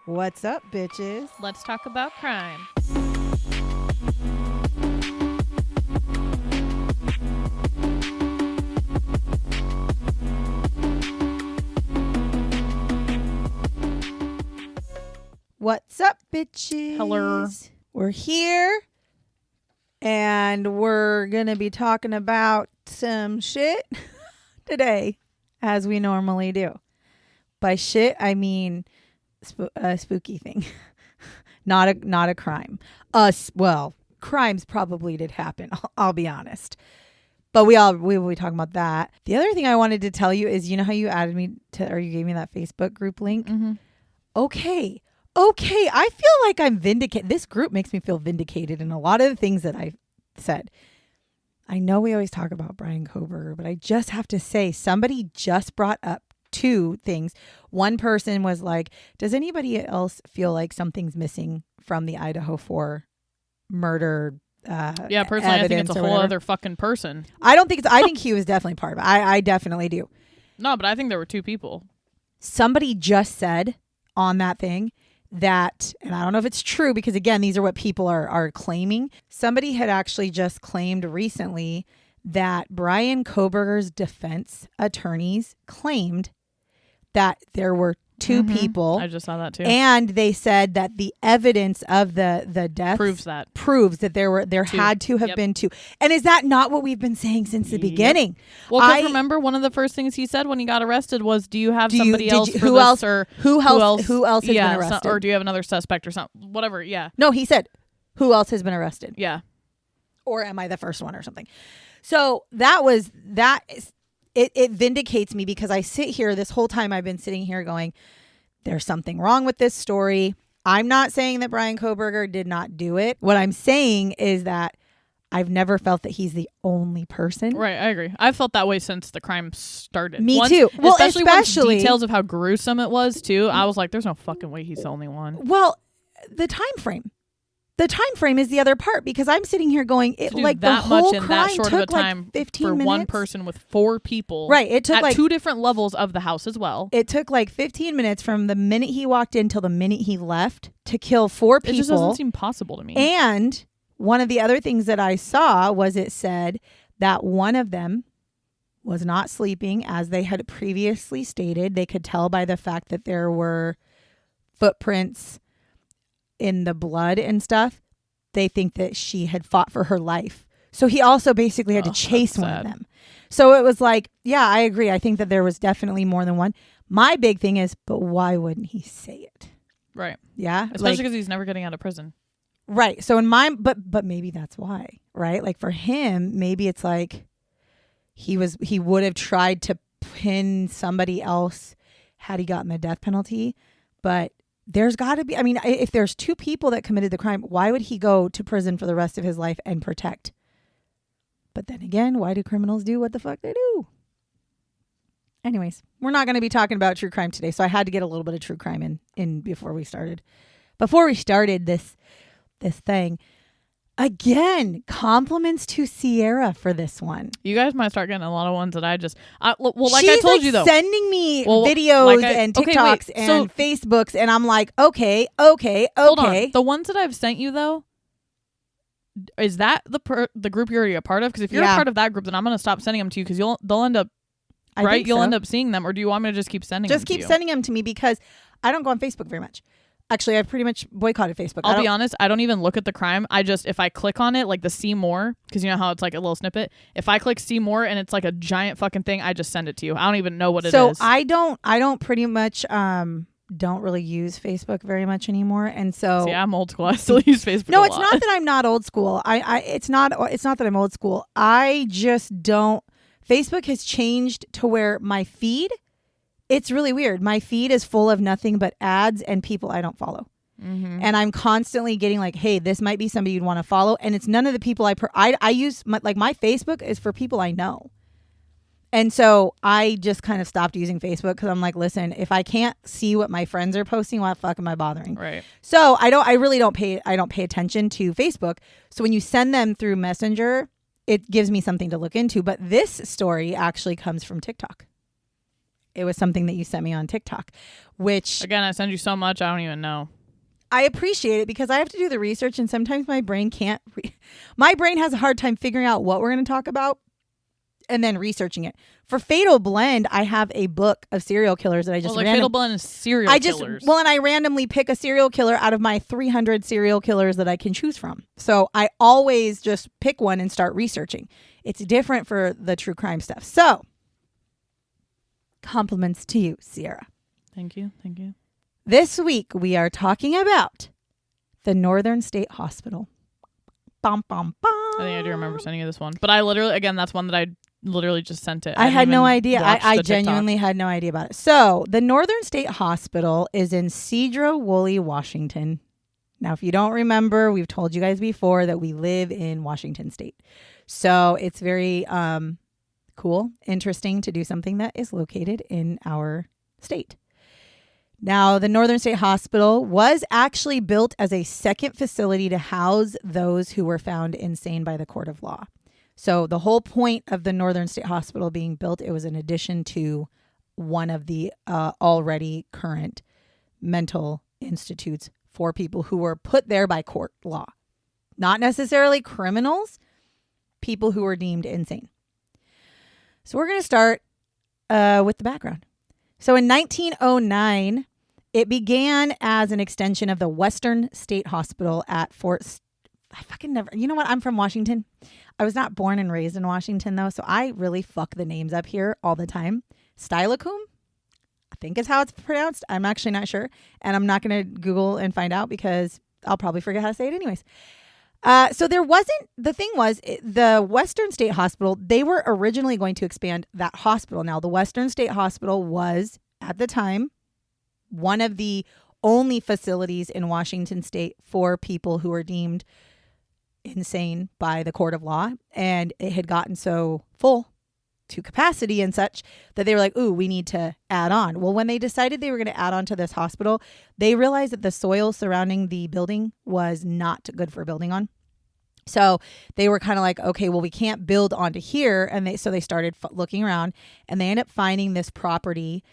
What's up, bitches? Let's talk about crime. What's up, bitches? Hello. We're here, and we're going to be talking about some shit today, as we normally do. By shit, I mean a spooky thing, not a crime. Well, crimes probably did happen. I'll be honest, but we will be talking about that. The other thing I wanted to tell you is, you know how you added me to, or you gave me that Facebook group link? Mm-hmm. Okay, I feel like I'm vindicated. This group makes me feel vindicated in a lot of the things that I said. I know we always talk about Brian Koberger, but I just have to say, somebody just brought up two things. One person was like, does anybody else feel like something's missing from the Idaho 4 murder? Yeah, personally, I think it's a whole other fucking person. I don't think it's, I think he was definitely part of it. I definitely do. No, but I think there were two people. Somebody just said on that thing that, and I don't know if it's true because again, these are what people are claiming. Somebody had actually just claimed recently that Brian Koberger's defense attorneys claimed that there were two people. I just saw that too. And they said that the evidence of the death proves that there two. Had to have been two. And is that not what we've been saying since the beginning? Well, because remember, one of the first things he said when he got arrested was, "Do you have somebody else for who this else, or who else has been arrested, or do you have another suspect or something? Whatever." Yeah. No, he said, "Who else has been arrested?" Yeah. Or am I the first one or something? So it vindicates me because I sit here this whole time. I've been sitting here going, there's something wrong with this story. I'm not saying that Brian Koberger did not do it. What I'm saying is that I've never felt that he's the only person. Right, I agree. I've felt that way since the crime started. Me too. Well, especially details of how gruesome it was too. I was like, there's no fucking way he's the only one. Well, the time frame. The time frame is the other part because I'm sitting here going, it like that the whole much in crime that short took of a time like 15 for minutes. one person with four people. Right. It took at like two different levels of the house as well. It took like 15 minutes from the minute he walked in till the minute he left to kill four people. It just doesn't seem possible to me. And one of the other things that I saw was it said that one of them was not sleeping as they had previously stated. They could tell by the fact that there were footprints in the blood and stuff. They think that she had fought for her life. So he also basically had to chase one of them. So it was like, yeah, I agree. I think that there was definitely more than one. My big thing is, but why wouldn't he say it? Right. Yeah. Especially because he's never getting out of prison. Right. So in my, but maybe that's why, right? Like for him, maybe it's like he would have tried to pin somebody else had he gotten the death penalty, but there's got to be, I mean, if there's two people that committed the crime, why would he go to prison for the rest of his life and protect? But then again, why do criminals do what the fuck they do? Anyways, we're not going to be talking about true crime today, so I had to get a little bit of true crime in before we started. Before we started this thing, again, compliments to Sierra for this one. You guys might start getting a lot of ones that I She's told you though, sending me videos and TikToks and Facebooks, and I'm like, okay. Hold on. The ones that I've sent you though, is that the group you're already a part of? Because if you're a part of that group, then I'm gonna stop sending them to you because they'll end up You'll end up seeing them, or do you want me to just keep sending them? Just keep sending them to me because I don't go on Facebook very much. Actually, I've pretty much boycotted Facebook. I'll be honest, I don't even look at the crime. If I click on it, like the see more, because you know how it's like a little snippet. If I click see more and it's like a giant fucking thing, I just send it to you. I don't even know what it is. So I don't pretty much don't really use Facebook very much anymore, and so see, I'm old school. I still use Facebook. No, a it's lot. not that I'm not old school. It's not that I'm old school. I just don't. Facebook has changed to where my feed. It's really weird. My feed is full of nothing but ads and people I don't follow. Mm-hmm. And I'm constantly getting like, hey, this might be somebody you'd want to follow. And it's none of the people I use. My Facebook is for people I know. And so I just kind of stopped using Facebook because I'm like, listen, if I can't see what my friends are posting, why the fuck am I bothering? Right. So I really don't pay attention to Facebook. So when you send them through Messenger, it gives me something to look into. But this story actually comes from TikTok. It was something that you sent me on TikTok, which... Again, I send you so much, I don't even know. I appreciate it because I have to do the research and sometimes my brain can't... my brain has a hard time figuring out what we're going to talk about and then researching it. For Fatal Blend, I have a book of serial killers that I just... Fatal Blend is serial killers. Well, and I randomly pick a serial killer out of my 300 serial killers that I can choose from. So I always just pick one and start researching. It's different for the true crime stuff. So, compliments to you, Sierra. Thank you. This week, we are talking about the Northern State Hospital. Bum, bum, bum. I think I do remember sending you this one. But I literally, again, that's one that I literally just sent it. I had no idea. I genuinely had no idea about it. So, the Northern State Hospital is in Sedro-Woolley, Washington. Now, if you don't remember, we've told you guys before that we live in Washington State. So, it's very cool, interesting to do something that is located in our state. Now, the Northern State Hospital was actually built as a second facility to house those who were found insane by the court of law. So the whole point of the Northern State Hospital being built, it was in addition to one of the already current mental institutes for people who were put there by court law. Not necessarily criminals, people who were deemed insane. So we're going to start with the background. So in 1909, it began as an extension of the Western State Hospital at you know what? I'm from Washington. I was not born and raised in Washington, though, so I really fuck the names up here all the time. Steilacoom, I think is how it's pronounced. I'm actually not sure, and I'm not going to Google and find out because I'll probably forget how to say it anyways. So the Western State Hospital, they were originally going to expand that hospital. Now, the Western State Hospital was, at the time, one of the only facilities in Washington State for people who were deemed insane by the court of law. And it had gotten so full to capacity and such that they were like, ooh, we need to add on. Well, when they decided they were going to add on to this hospital, they realized that the soil surrounding the building was not good for building on. So they were kind of like, okay, well, we can't build onto here. And they started looking around and they ended up finding this property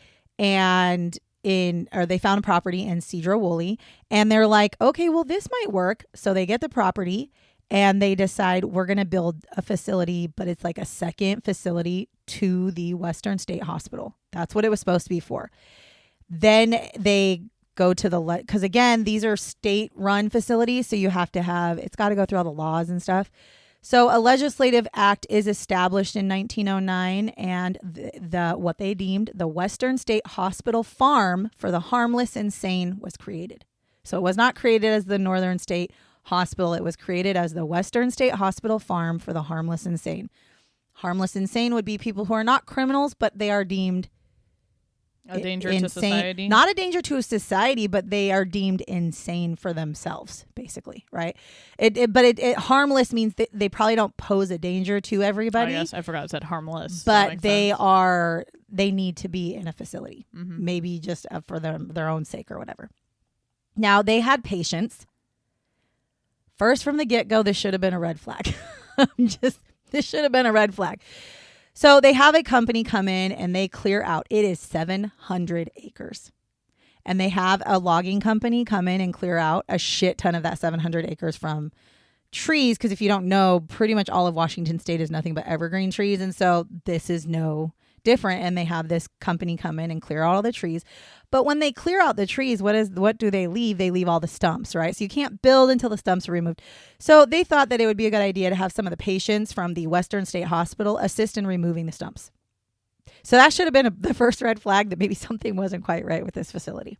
they found a property in Sedro-Woolley, and they're like, okay, well, this might work. So they get the property and they decide we're going to build a facility, but it's like a second facility to the Western State Hospital. That's what it was supposed to be for. Then they go to because again, these are state run facilities. So you have to it's got to go through all the laws and stuff. So a legislative act is established in 1909, and what they deemed the Western State Hospital Farm for the Harmless Insane was created. So it was not created as the Northern State Hospital. It was created as the Western State Hospital Farm for the Harmless Insane. Harmless insane would be people who are not criminals, but they are deemed a danger to society. Not a danger to society, but they are deemed insane for themselves, basically, right? But harmless means that they probably don't pose a danger to everybody. Oh, yes, I forgot it said harmless. But they need to be in a facility, maybe just for their own sake or whatever. Now, they had patients. First, from the get-go, this should have been a red flag. This should have been a red flag. So they have a company come in and they clear out. It is 700 acres. And they have a logging company come in and clear out a shit ton of that 700 acres from trees. Because if you don't know, pretty much all of Washington State is nothing but evergreen trees. And so this is no different. And they have this company come in and clear out all the trees. But when they clear out the trees, what do they leave? They leave all the stumps, right? So you can't build until the stumps are removed. So they thought that it would be a good idea to have some of the patients from the Western State Hospital assist in removing the stumps. So that should have been the first red flag that maybe something wasn't quite right with this facility.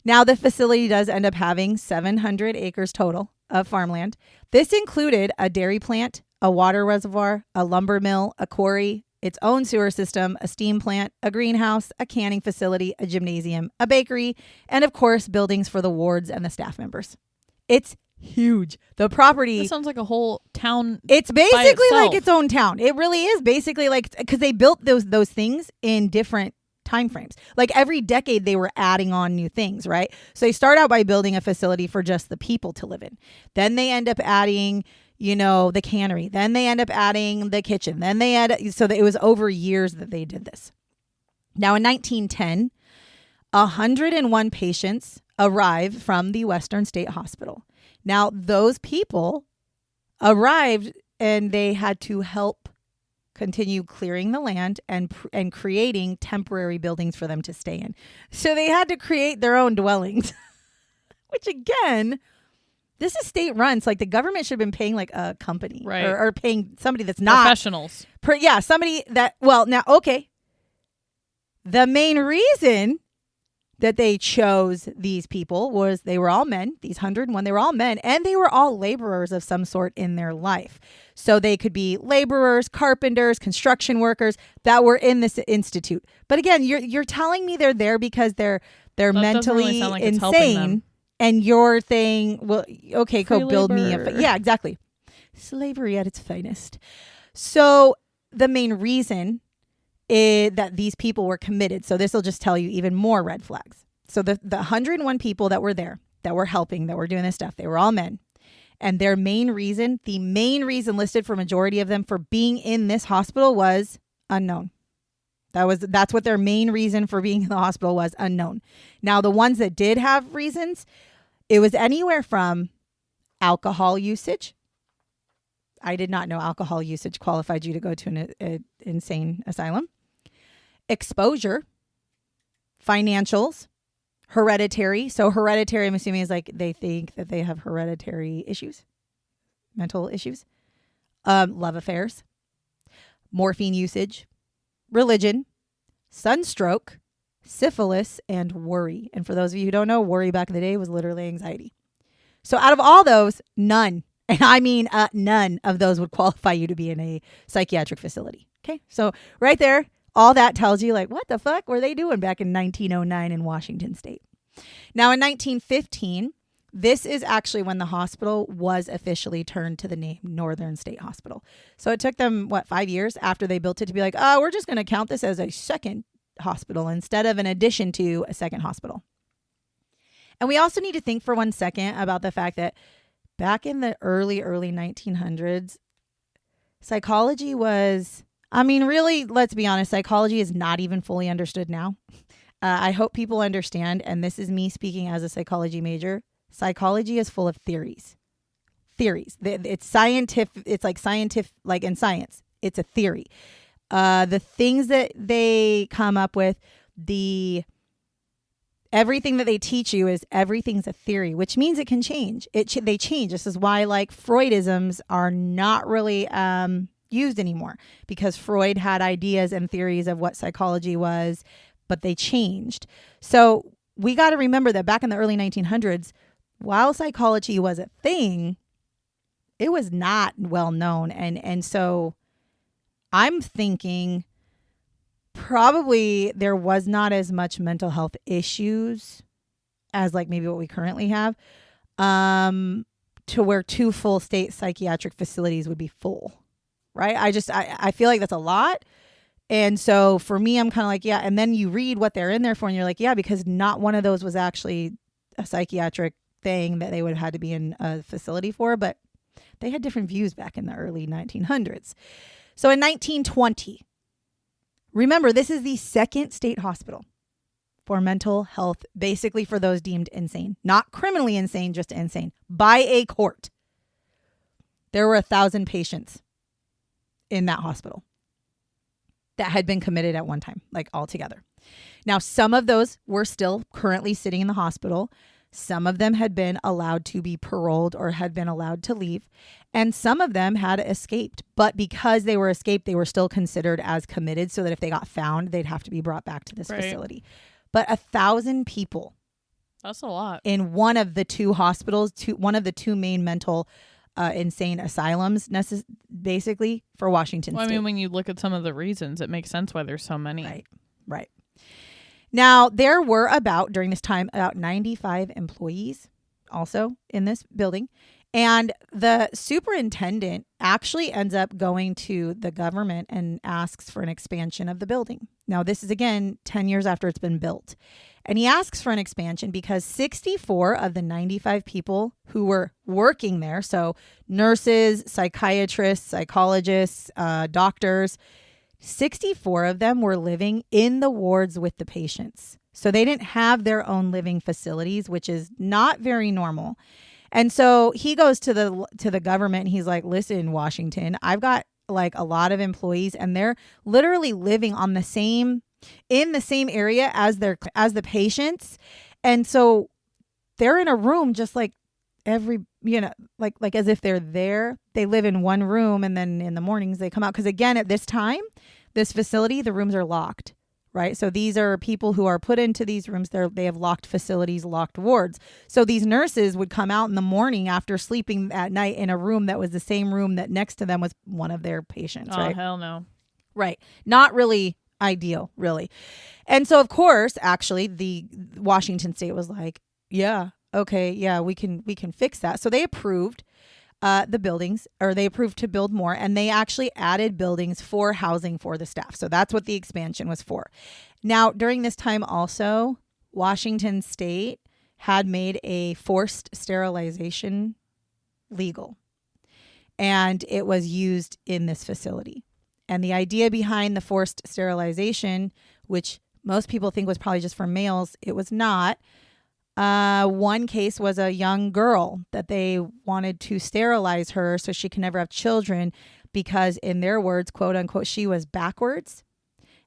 Now, the facility does end up having 700 acres total of farmland. This included a dairy plant, a water reservoir, a lumber mill, a quarry, its own sewer system, a steam plant, a greenhouse, a canning facility, a gymnasium, a bakery, and of course, buildings for the wards and the staff members. It's huge. The property... That sounds like a whole town. It's basically like its own town. It really is basically like... Because they built those things in different time frames. Like every decade, they were adding on new things, right? So they start out by building a facility for just the people to live in. Then they end up adding... the cannery. Then they end up adding the kitchen. Then they so that it was over years that they did this. Now, in 1910, 101 patients arrived from the Western State Hospital. Now, those people arrived and they had to help continue clearing the land and creating temporary buildings for them to stay in. So they had to create their own dwellings, which again, this is state run. So like the government should have been paying like a company, right, or paying somebody that's not professionals. Somebody that, well, now, okay. The main reason that they chose these people was they were all men, these 101, they were all men, and they were all laborers of some sort in their life. So they could be laborers, carpenters, construction workers that were in this institute. But again, you're telling me they're there because they're mentally really insane, and your thing, well, okay, go build me a... Yeah, exactly. Slavery at its finest. So the main reason is that these people were committed. So this will just tell you even more red flags. So the 101 people that were there, that were helping, that were doing this stuff, they were all men. And their main reason, the main reason listed for majority of them for being in this hospital was unknown. That's what their main reason for being in the hospital was, unknown. Now, the ones that did have reasons, it was anywhere from alcohol usage. I did not know alcohol usage qualified you to go to an insane asylum. Exposure, financials, hereditary. So hereditary, I'm assuming, is like they think that they have hereditary issues, mental issues, love affairs, morphine usage, religion, sunstroke, syphilis, and worry. And for those of you who don't know, worry back in the day was literally anxiety. So out of all those, none, and I mean none of those would qualify you to be in a psychiatric facility. Okay, so right there, all that tells you like, what the fuck were they doing back in 1909 in Washington State? Now in 1915, this is actually when the hospital was officially turned to the name Northern State Hospital. So it took them, 5 years after they built it to be like, oh, we're just going to count this as a second hospital instead of an addition to a second hospital. And we also need to think for 1 second about the fact that back in the early 1900s, psychology was... I mean, really, let's be honest, psychology is not even fully understood now. I hope people understand, and this is me speaking as a psychology major, psychology is full of theories. It's scientific. It's like scientific, like in science. It's a theory. The things that they come up with, everything that they teach you is everything's a theory, which means it can change. They change. This is why like Freudisms are not really... used anymore, because Freud had ideas and theories of what psychology was, but they changed. So we got to remember that back in the early 1900s, while psychology was a thing, it was not well known. And so I'm thinking probably there was not as much mental health issues as like maybe what we currently have, to where 2 full state psychiatric facilities would be full. Right. I feel like that's a lot. And so for me, I'm kind of like, yeah. And then you read what they're in there for and you're like, yeah, because not one of those was actually a psychiatric thing that they would have had to be in a facility for. But they had different views back in the early 1900s. So in 1920, remember, this is the second state hospital for mental health, basically for those deemed insane, not criminally insane, just insane by a court. There were 1,000 patients in that hospital that had been committed at one time, like all together. Now, some of those were still currently sitting in the hospital. Some of them had been allowed to be paroled or had been allowed to leave. And some of them had escaped. But because they were escaped, they were still considered as committed, so that if they got found, they'd have to be brought back to this facility. But 1,000 people. That's a lot. In one of the 2 hospitals, one of the 2 main mental insane asylums, basically, for Washington State. I mean, when you look at some of the reasons, it makes sense why there's so many. Right. Now, there were during this time, about 95 employees also in this building. And the superintendent actually ends up going to the government and asks for an expansion of the building. Now, this is, again, 10 years after it's been built. And he asks for an expansion because 64 of the 95 people who were working there, so nurses, psychiatrists, psychologists, doctors, 64 of them were living in the wards with the patients. So they didn't have their own living facilities, which is not very normal. And so he goes to the government and he's like, listen, Washington, I've got like a lot of employees and they're literally living in the same area as the patients. And so they're in a room just like like as if they're there. They live in one room and then in the mornings they come out. Because again, at this time, this facility, the rooms are locked, right? So these are people who are put into these rooms. They have locked facilities, locked wards. So these nurses would come out in the morning after sleeping at night in a room that was the same room that next to them was one of their patients, right? Oh, hell no. Right. Not really ideal, really. And so, of course, actually, the Washington State was like, yeah, okay, yeah, we can fix that. So they approved the buildings, or they approved to build more, and they actually added buildings for housing for the staff. So that's what the expansion was for. Now, during this time also, Washington State had made a forced sterilization legal, and it was used in this facility. And the idea behind the forced sterilization, which most people think was probably just for males, it was not. One case was a young girl that they wanted to sterilize her so she can never have children because, in their words, quote unquote, she was backwards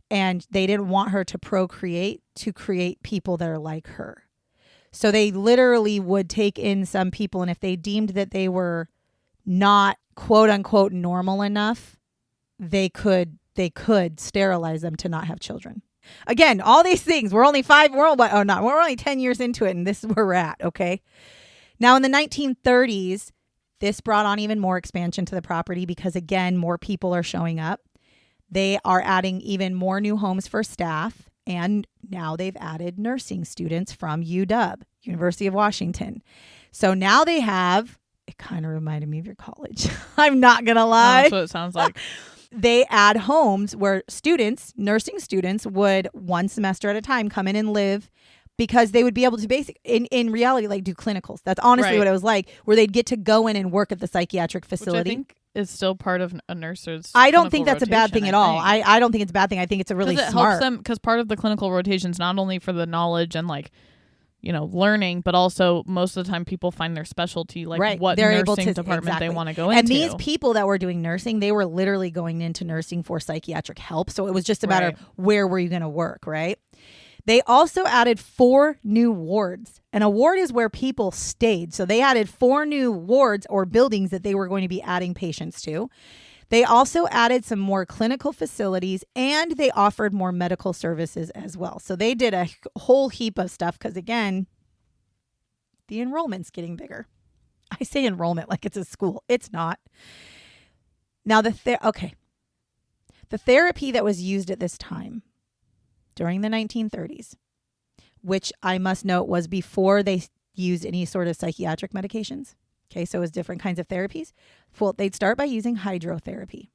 and they didn't want her to procreate to create people that are like her. So they literally would take in some people, and if they deemed that they were not quote unquote normal enough, they could sterilize them to not have children. Again, all these things, we're only 10 years into it, and this is where we're at, okay? Now, in the 1930s, this brought on even more expansion to the property because, again, more people are showing up. They are adding even more new homes for staff, and now they've added nursing students from UW, University of Washington. So now they have, it kind of reminded me of your college. I'm not going to lie. That's what it sounds like. They add homes where nursing students would one semester at a time come in and live, because they would be able to in reality, like do clinicals. That's honestly what it was like, where they'd get to go in and work at the psychiatric facility. Which I think is still part of a nurse's I don't think that's a bad thing at all. I don't think it's a bad thing. I think it's a really smart. It helps them, because part of the clinical rotations, not only for the knowledge and learning, but also most of the time people find their specialty, what they're nursing department they want to go into. And these people that were doing nursing, they were literally going into nursing for psychiatric help. So it was just a matter of where were you going to work, right? They also added 4 new wards. And a ward is where people stayed. So they added 4 new wards or buildings that they were going to be adding patients to. They also added some more clinical facilities, and they offered more medical services as well. So they did a whole heap of stuff because, again, the enrollment's getting bigger. I say enrollment like it's a school. It's not. Now, the therapy that was used at this time during the 1930s, which I must note was before they used any sort of psychiatric medications. Okay, so it was different kinds of therapies. Well, they'd start by using hydrotherapy.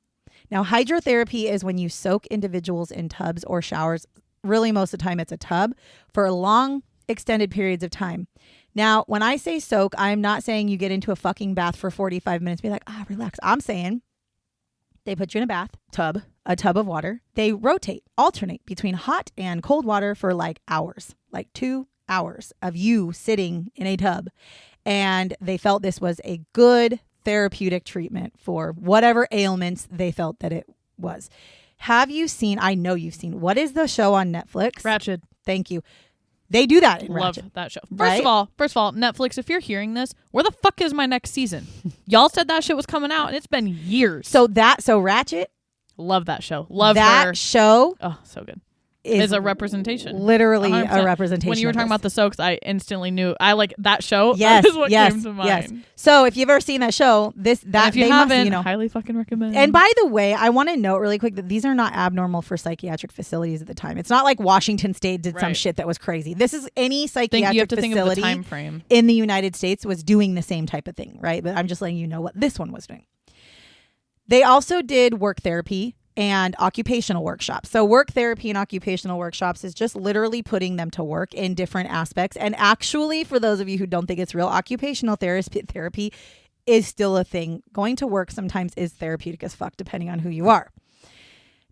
Now, hydrotherapy is when you soak individuals in tubs or showers. Really, most of the time, it's a tub for long, extended periods of time. Now, when I say soak, I'm not saying you get into a fucking bath for 45 minutes and be like, relax. I'm saying they put you in a tub of water. They alternate between hot and cold water for hours, 2 hours of you sitting in a tub. And they felt this was a good therapeutic treatment for whatever ailments they felt that it was. Have you seen, I know you've seen, what is the show on Netflix? Ratched. Thank you. They do that in Love Ratched. That show. First of all, Netflix, if you're hearing this, where the fuck is my next season? Y'all said that shit was coming out, and it's been years. So Ratched. Love that show. Love that her. show. Oh, so good. Is a representation. Literally 100%. A representation. When you were talking about the soaks, I instantly knew. I like that show. Yes, that is what came to mind. Yes. So if you've ever seen that show, if you haven't, highly fucking recommend. And by the way, I want to note really quick that these are not abnormal for psychiatric facilities at the time. It's not like Washington State did some shit that was crazy. This is any psychiatric facility time frame in the United States was doing the same type of thing, right? But I'm just letting you know what this one was doing. They also did work therapy and occupational workshops. So work therapy and occupational workshops is just literally putting them to work in different aspects. And actually, for those of you who don't think it's real, occupational therapy is still a thing. Going to work sometimes is therapeutic as fuck, depending on who you are.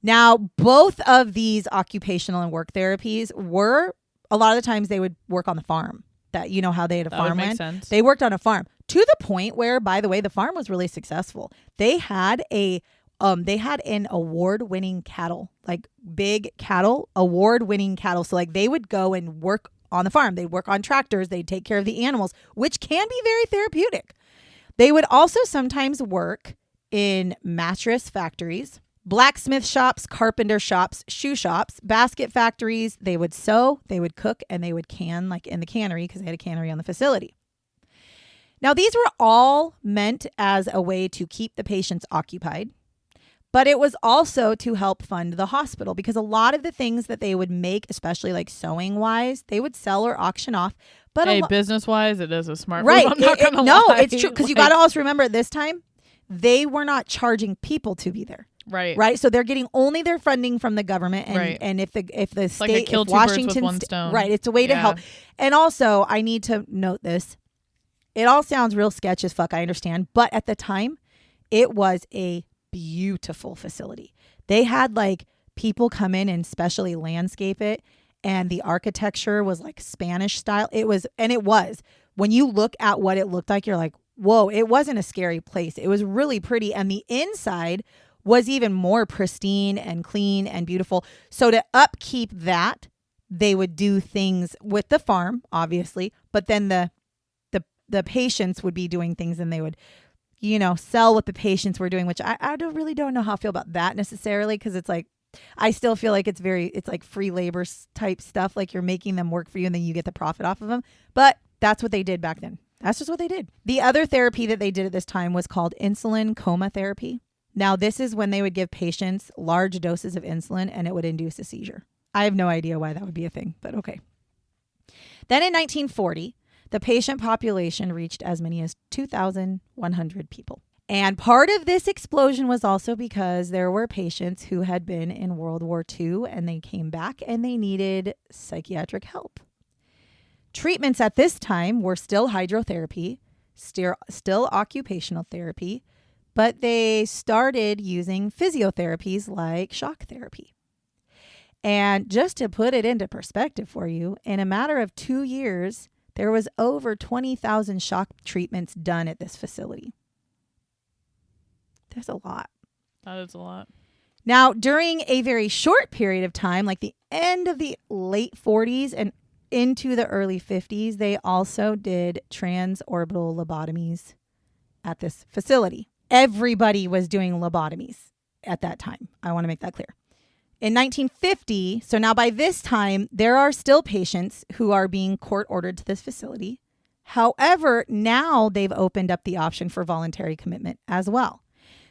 Now, both of these occupational and work therapies were, a lot of the times they would work on the farm. That, you know how they had a farmland? That would make sense. They worked on a farm to the point where, by the way, the farm was really successful. They had an award-winning cattle, like big cattle, award-winning cattle. So like they would go and work on the farm. They'd work on tractors. They'd take care of the animals, which can be very therapeutic. They would also sometimes work in mattress factories, blacksmith shops, carpenter shops, shoe shops, basket factories. They would sew, they would cook, and they would can, like in the cannery, because they had a cannery on the facility. Now, these were all meant as a way to keep the patients occupied, but it was also to help fund the hospital, because a lot of the things that they would make, especially like sewing wise, they would sell or auction off. But business wise, it is a smart right. move. I'm not gonna lie. It's true, because you got to also remember at this time, they were not charging people to be there. Right. So they're getting only their funding from the government, and if the state, like kill if two Washington, birds with one stone. Right, it's a way to help. And also, I need to note this: it all sounds real sketch as fuck. I understand, but at the time, it was a beautiful facility. They had like people come in and specially landscape it, and the architecture was like Spanish style. It was when you look at what it looked like, you're like, whoa! It wasn't a scary place. It was really pretty, and the inside was even more pristine and clean and beautiful. So to upkeep that, they would do things with the farm, obviously, but then the patients would be doing things, and they would, sell what the patients were doing, which I don't know how I feel about that necessarily, because it's like, I still feel like it's like free labor type stuff. Like you're making them work for you and then you get the profit off of them. But that's what they did back then. That's just what they did. The other therapy that they did at this time was called insulin coma therapy. Now, this is when they would give patients large doses of insulin and it would induce a seizure. I have no idea why that would be a thing, but okay. Then in 1940, the patient population reached as many as 2,100 people. And part of this explosion was also because there were patients who had been in World War II and they came back and they needed psychiatric help. Treatments at this time were still hydrotherapy, still occupational therapy, but they started using physiotherapies like shock therapy. And just to put it into perspective for you, in a matter of 2 years, there was over 20,000 shock treatments done at this facility. There's a lot. That is a lot. Now, during a very short period of time, like the end of the late 40s and into the early 50s, they also did transorbital lobotomies at this facility. Everybody was doing lobotomies at that time. I want to make that clear. In 1950, so now by this time, there are still patients who are being court ordered to this facility. However, now they've opened up the option for voluntary commitment as well.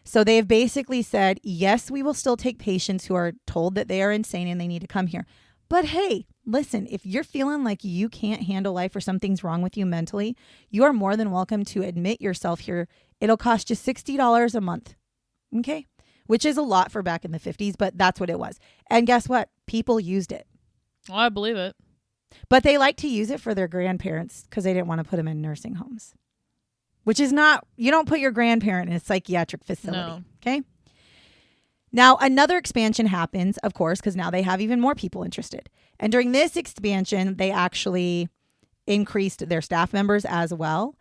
So they've basically said, yes, we will still take patients who are told that they are insane and they need to come here. But hey, listen, if you're feeling like you can't handle life or something's wrong with you mentally, you are more than welcome to admit yourself here. It'll cost you $60 a month. Okay? Which is a lot for back in the 50s, but that's what it was. And guess what? People used it. Well, I believe it. But they like to use it for their grandparents because they didn't want to put them in nursing homes. Which is not, you don't put your grandparent in a psychiatric facility. No. Okay? Now, another expansion happens, of course, because now they have even more people interested. And during this expansion, they actually increased their staff members as well.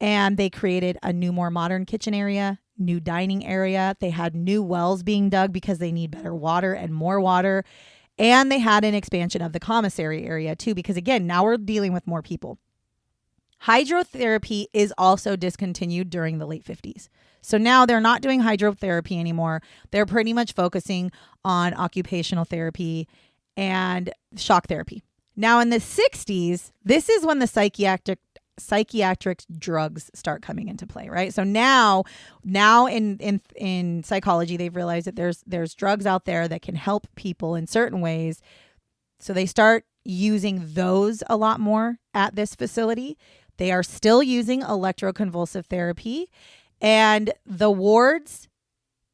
And they created a new, more modern kitchen area, new dining area. They had new wells being dug because they need better water and more water. And they had an expansion of the commissary area too, because again, now we're dealing with more people. Hydrotherapy is also discontinued during the late 50s. So now they're not doing hydrotherapy anymore. They're pretty much focusing on occupational therapy and shock therapy. Now in the 60s, this is when the psychiatric drugs start coming into play, right? So now in psychology, they've realized that there's drugs out there that can help people in certain ways. So they start using those a lot more at this facility. They are still using electroconvulsive therapy, and the wards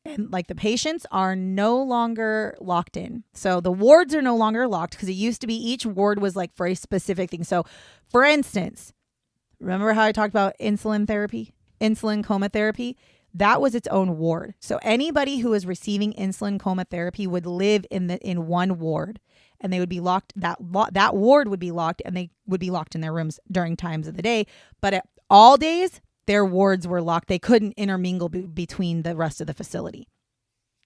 and like the patients are no longer locked in. So the wards are no longer locked because it used to be each ward was like for a specific thing. So for instance, remember how I talked about insulin therapy, insulin coma therapy? that was its own ward. So anybody who was receiving insulin coma therapy would live in one ward, and they would be locked. That ward would be locked, and they would be locked in their rooms during times of the day. But at all days, their wards were locked. They couldn't intermingle between the rest of the facility.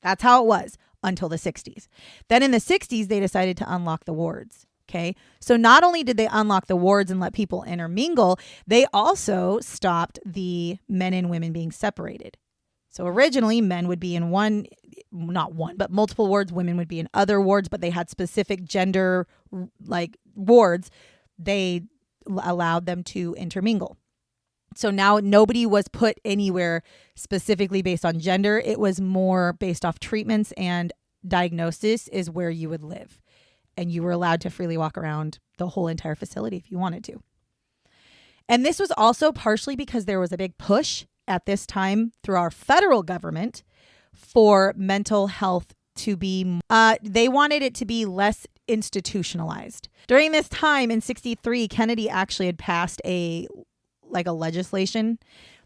That's how it was until the 60s. Then in the 60s, they decided to unlock the wards. Okay. So not only did they unlock the wards and let people intermingle, they also stopped the men and women being separated. So originally men would be in multiple wards. Women would be in other wards, but they had specific gender like wards. They allowed them to intermingle. So now nobody was put anywhere specifically based on gender. It was more based off treatments, and diagnosis is where you would live. And you were allowed to freely walk around the whole entire facility if you wanted to. And this was also partially because there was a big push at this time through our federal government for mental health to be, they wanted it to be less institutionalized. During this time in 1963, Kennedy actually had passed a legislation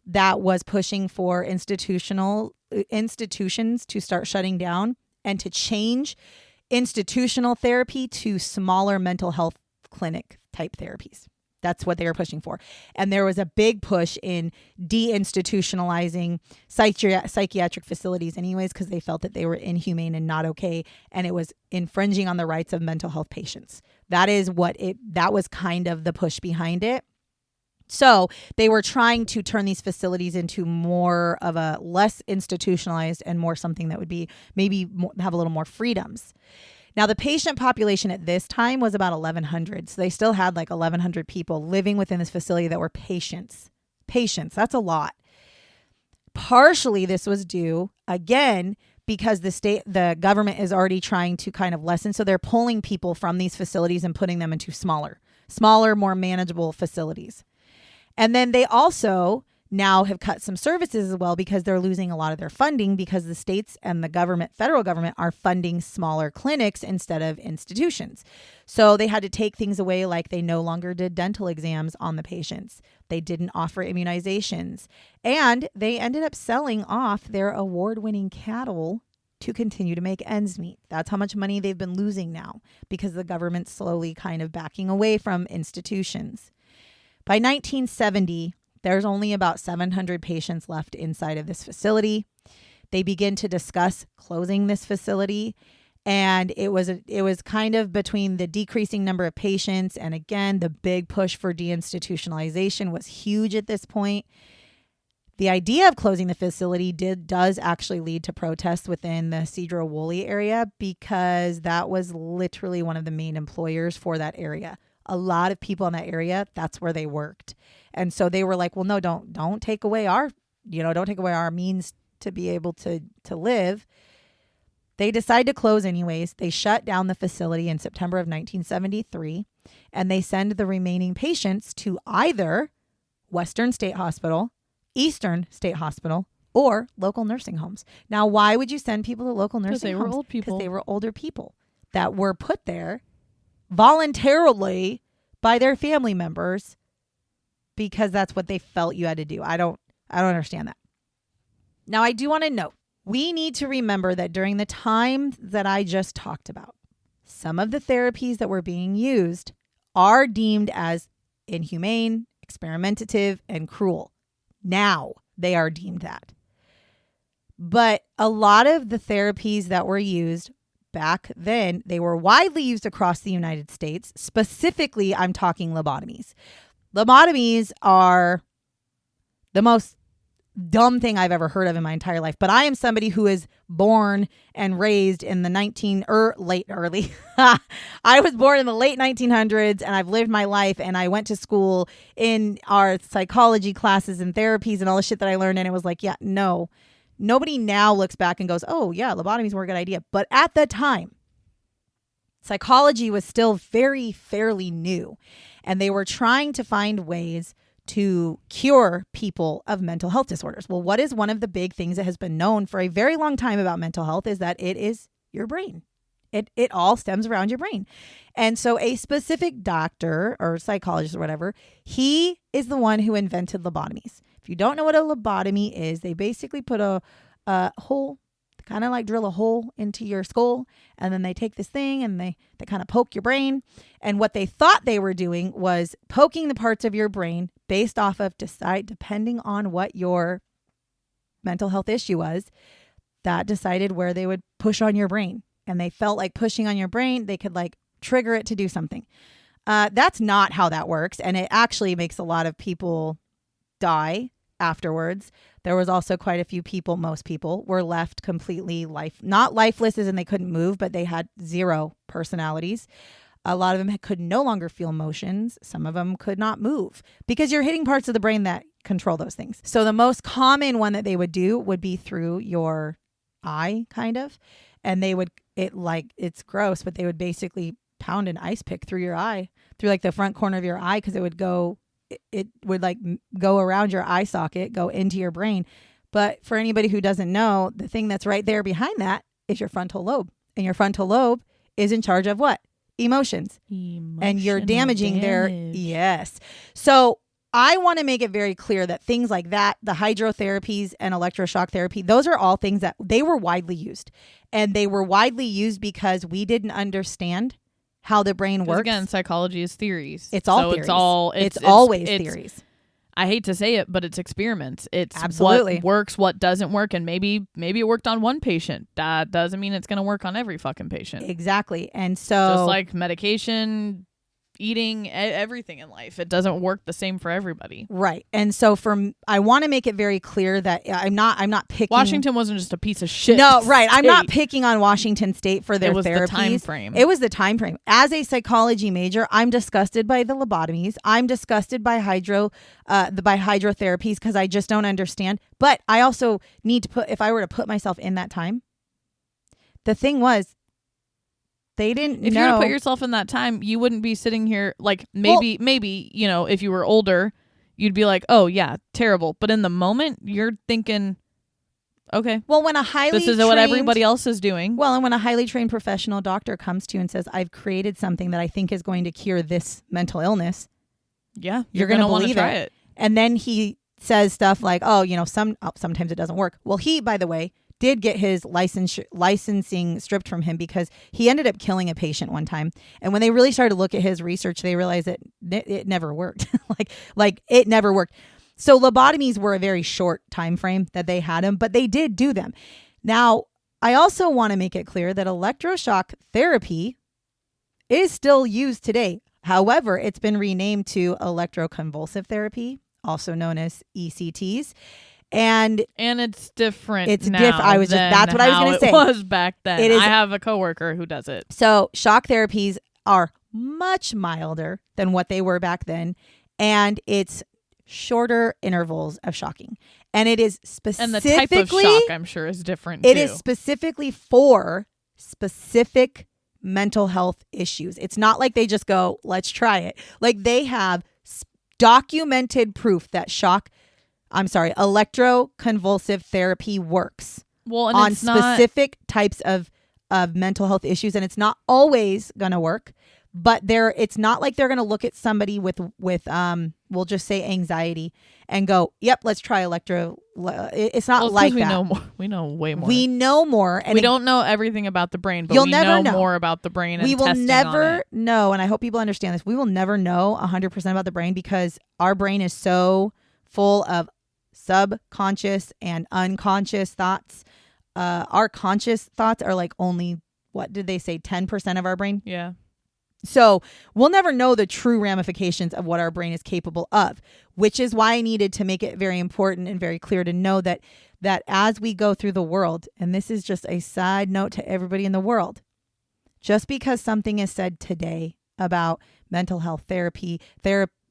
that was pushing for institutions to start shutting down and to change institutional therapy to smaller mental health clinic type therapies. That's what they were pushing for. And there was a big push in deinstitutionalizing psychiatric facilities anyways, because they felt that they were inhumane and not okay. And it was infringing on the rights of mental health patients. That was kind of the push behind it. So they were trying to turn these facilities into more of a less institutionalized and more something that would be have a little more freedoms. Now, the patient population at this time was about 1,100. So they still had 1,100 people living within this facility that were patients. Patients, that's a lot. Partially, this was due, again, because the government is already trying to kind of lessen. So they're pulling people from these facilities and putting them into smaller, more manageable facilities. And then they also now have cut some services as well because they're losing a lot of their funding because the states and the federal government are funding smaller clinics instead of institutions. So they had to take things away, like they no longer did dental exams on the patients. They didn't offer immunizations, and they ended up selling off their award-winning cattle to continue to make ends meet. That's how much money they've been losing now because the government's slowly kind of backing away from institutions. By 1970, there's only about 700 patients left inside of this facility. They begin to discuss closing this facility, and it was kind of between the decreasing number of patients and, again, the big push for deinstitutionalization was huge at this point. The idea of closing the facility does actually lead to protests within the Sedro-Woolley area because that was literally one of the main employers for that area. A lot of people in that area, that's where they worked. And so they were like, well, no, don't take away our means to be able to live. They decide to close anyways. They shut down the facility in September of 1973, and they send the remaining patients to either Western State Hospital, Eastern State Hospital, or local nursing homes. Now, why would you send people to local nursing homes? Because they were old people. Because they were older people that were put there voluntarily by their family members because that's what they felt you had to do. I don't understand that. Now, I do want to note, we need to remember that during the time that I just talked about, some of the therapies that were being used are deemed as inhumane, experimentative, and cruel. Now they are deemed that. But a lot of the therapies that were used back then, they were widely used across the United States. Specifically, I'm talking lobotomies. Lobotomies are the most dumb thing I've ever heard of in my entire life. But I am somebody who is born and raised in the I was born in the late 1900s, and I've lived my life, and I went to school in our psychology classes and therapies and all the shit that I learned. And it was like, yeah, no. Nobody now looks back and goes, oh, yeah, lobotomies were a good idea. But at the time, psychology was still fairly new. And they were trying to find ways to cure people of mental health disorders. Well, what is one of the big things that has been known for a very long time about mental health is that it is your brain. It all stems around your brain. And so a specific doctor or psychologist or whatever, he is the one who invented lobotomies. If you don't know what a lobotomy is, they basically put a hole, kind of like drill a hole into your skull, and then they take this thing and they kind of poke your brain. And what they thought they were doing was poking the parts of your brain based off of depending on what your mental health issue was, that decided where they would push on your brain. And they felt like pushing on your brain, they could like trigger it to do something. That's not how that works. And it actually makes a lot of people die afterwards. There was also quite a few people, most people were left completely not lifeless as in they couldn't move, but they had zero personalities. A lot of them could no longer feel emotions. Some of them could not move because you're hitting parts of the brain that control those things. So the most common one that they would do would be through your eye, kind of. And it's gross, but they would basically pound an ice pick through your eye, through like the front corner of your eye, because it would go around your eye socket, go into your brain. But for anybody who doesn't know, the thing that's right there behind that is your frontal lobe. And your frontal lobe is in charge of what? Emotions. And you're damaging their, yes. So I want to make it very clear that things like that, the hydrotherapies and electroshock therapy, those are all things that they were widely used. And they were widely used because we didn't understand how the brain works. Again, psychology is theories. It's all theories. It's always theories. I hate to say it, but it's experiments. It's absolutely what works, what doesn't work, and maybe it worked on one patient. That doesn't mean it's going to work on every fucking patient. Exactly. And so just like medication, eating, everything in life, it doesn't work the same for everybody. Right. And so I want to make it very clear that I'm not picking. Washington wasn't just a piece of shit. No, right. I'm not picking on Washington State for their therapies. It was the time frame. It was the time frame. As a psychology major, I'm disgusted by the lobotomies. I'm disgusted by hydrotherapies because I just don't understand. But I also need to if I were to put myself in that time, the thing was, they didn't know. If you were to put yourself in that time, you wouldn't be sitting here like maybe, if you were older, you'd be like, oh yeah, terrible. But in the moment, you're thinking, okay, well, when this is what everybody else is doing. Well, and when a highly trained professional doctor comes to you and says, I've created something that I think is going to cure this mental illness. Yeah. You're going to want to believe try it. And then he says stuff like, sometimes it doesn't work. Well, he, by the way, did get his licensing stripped from him because he ended up killing a patient one time. And when they really started to look at his research, they realized that it never worked. like it never worked. So lobotomies were a very short time frame that they had them, but they did do them. Now, I also want to make it clear that electroshock therapy is still used today. However, it's been renamed to electroconvulsive therapy, also known as ECTs. And it's different. It's different. That's what I was going to say. It was back then. I have a coworker who does it. So shock therapies are much milder than what they were back then, and it's shorter intervals of shocking. And it is specifically, and the type of shock, I'm sure, is different too. It is specifically for specific mental health issues. It's not like they just go, let's try it. Like they have documented proof that electroconvulsive therapy works on specific types of mental health issues. And it's not always going to work, but it's not like they're going to look at somebody with we'll just say anxiety and go, yep, let's try electro. It's not like that. We know way more. We know more. And we don't know everything about the brain, but we know more about the brain and testing on it. We will never know, and I hope people understand this, we will never know 100% about the brain because our brain is so full of subconscious and unconscious thoughts. Our conscious thoughts are like only, what did they say, 10% of our brain? Yeah. So we'll never know the true ramifications of what our brain is capable of, which is why I needed to make it very important and very clear to know that as we go through the world, and this is just a side note to everybody in the world, just because something is said today about mental health therapy,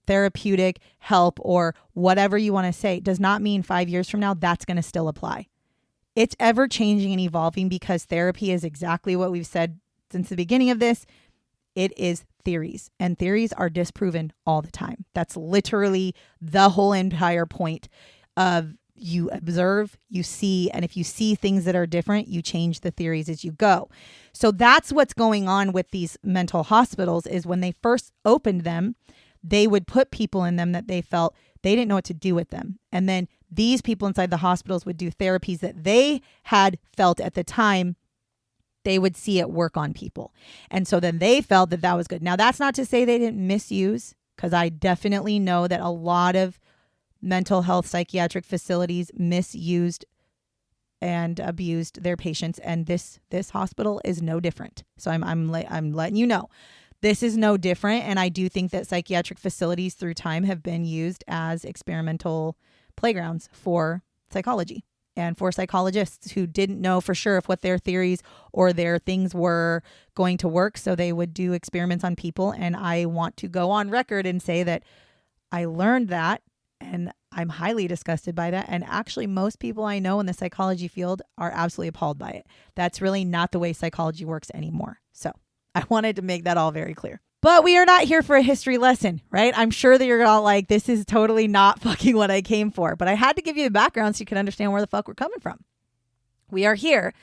therapeutic help, or whatever you want to say, does not mean 5 years from now that's going to still apply. It's ever changing and evolving because therapy is exactly what we've said since the beginning of this. It is theories, and theories are disproven all the time. That's literally the whole entire point of you observe, you see, and if you see things that are different, you change the theories as you go. So that's what's going on with these mental hospitals is when they first opened them, they would put people in them that they felt They didn't know what to do with them. And then these people inside the hospitals would do therapies that they had felt at the time they would see it work on people. And so then they felt that that was good. Now, that's not to say they didn't misuse, because I definitely know that a lot of mental health psychiatric facilities misused and abused their patients. And this hospital is no different. So I'm letting you know. This is no different. And I do think that psychiatric facilities through time have been used as experimental playgrounds for psychology and for psychologists who didn't know for sure if what their theories or their things were going to work. So they would do experiments on people. And I want to go on record and say that I learned that, and I'm highly disgusted by that. And actually, most people I know in the psychology field are absolutely appalled by it. That's really not the way psychology works anymore. So I wanted to make that all very clear. But we are not here for a history lesson, right? I'm sure that you're all like, this is totally not fucking what I came for. But I had to give you the background so you can understand where the fuck we're coming from. We are here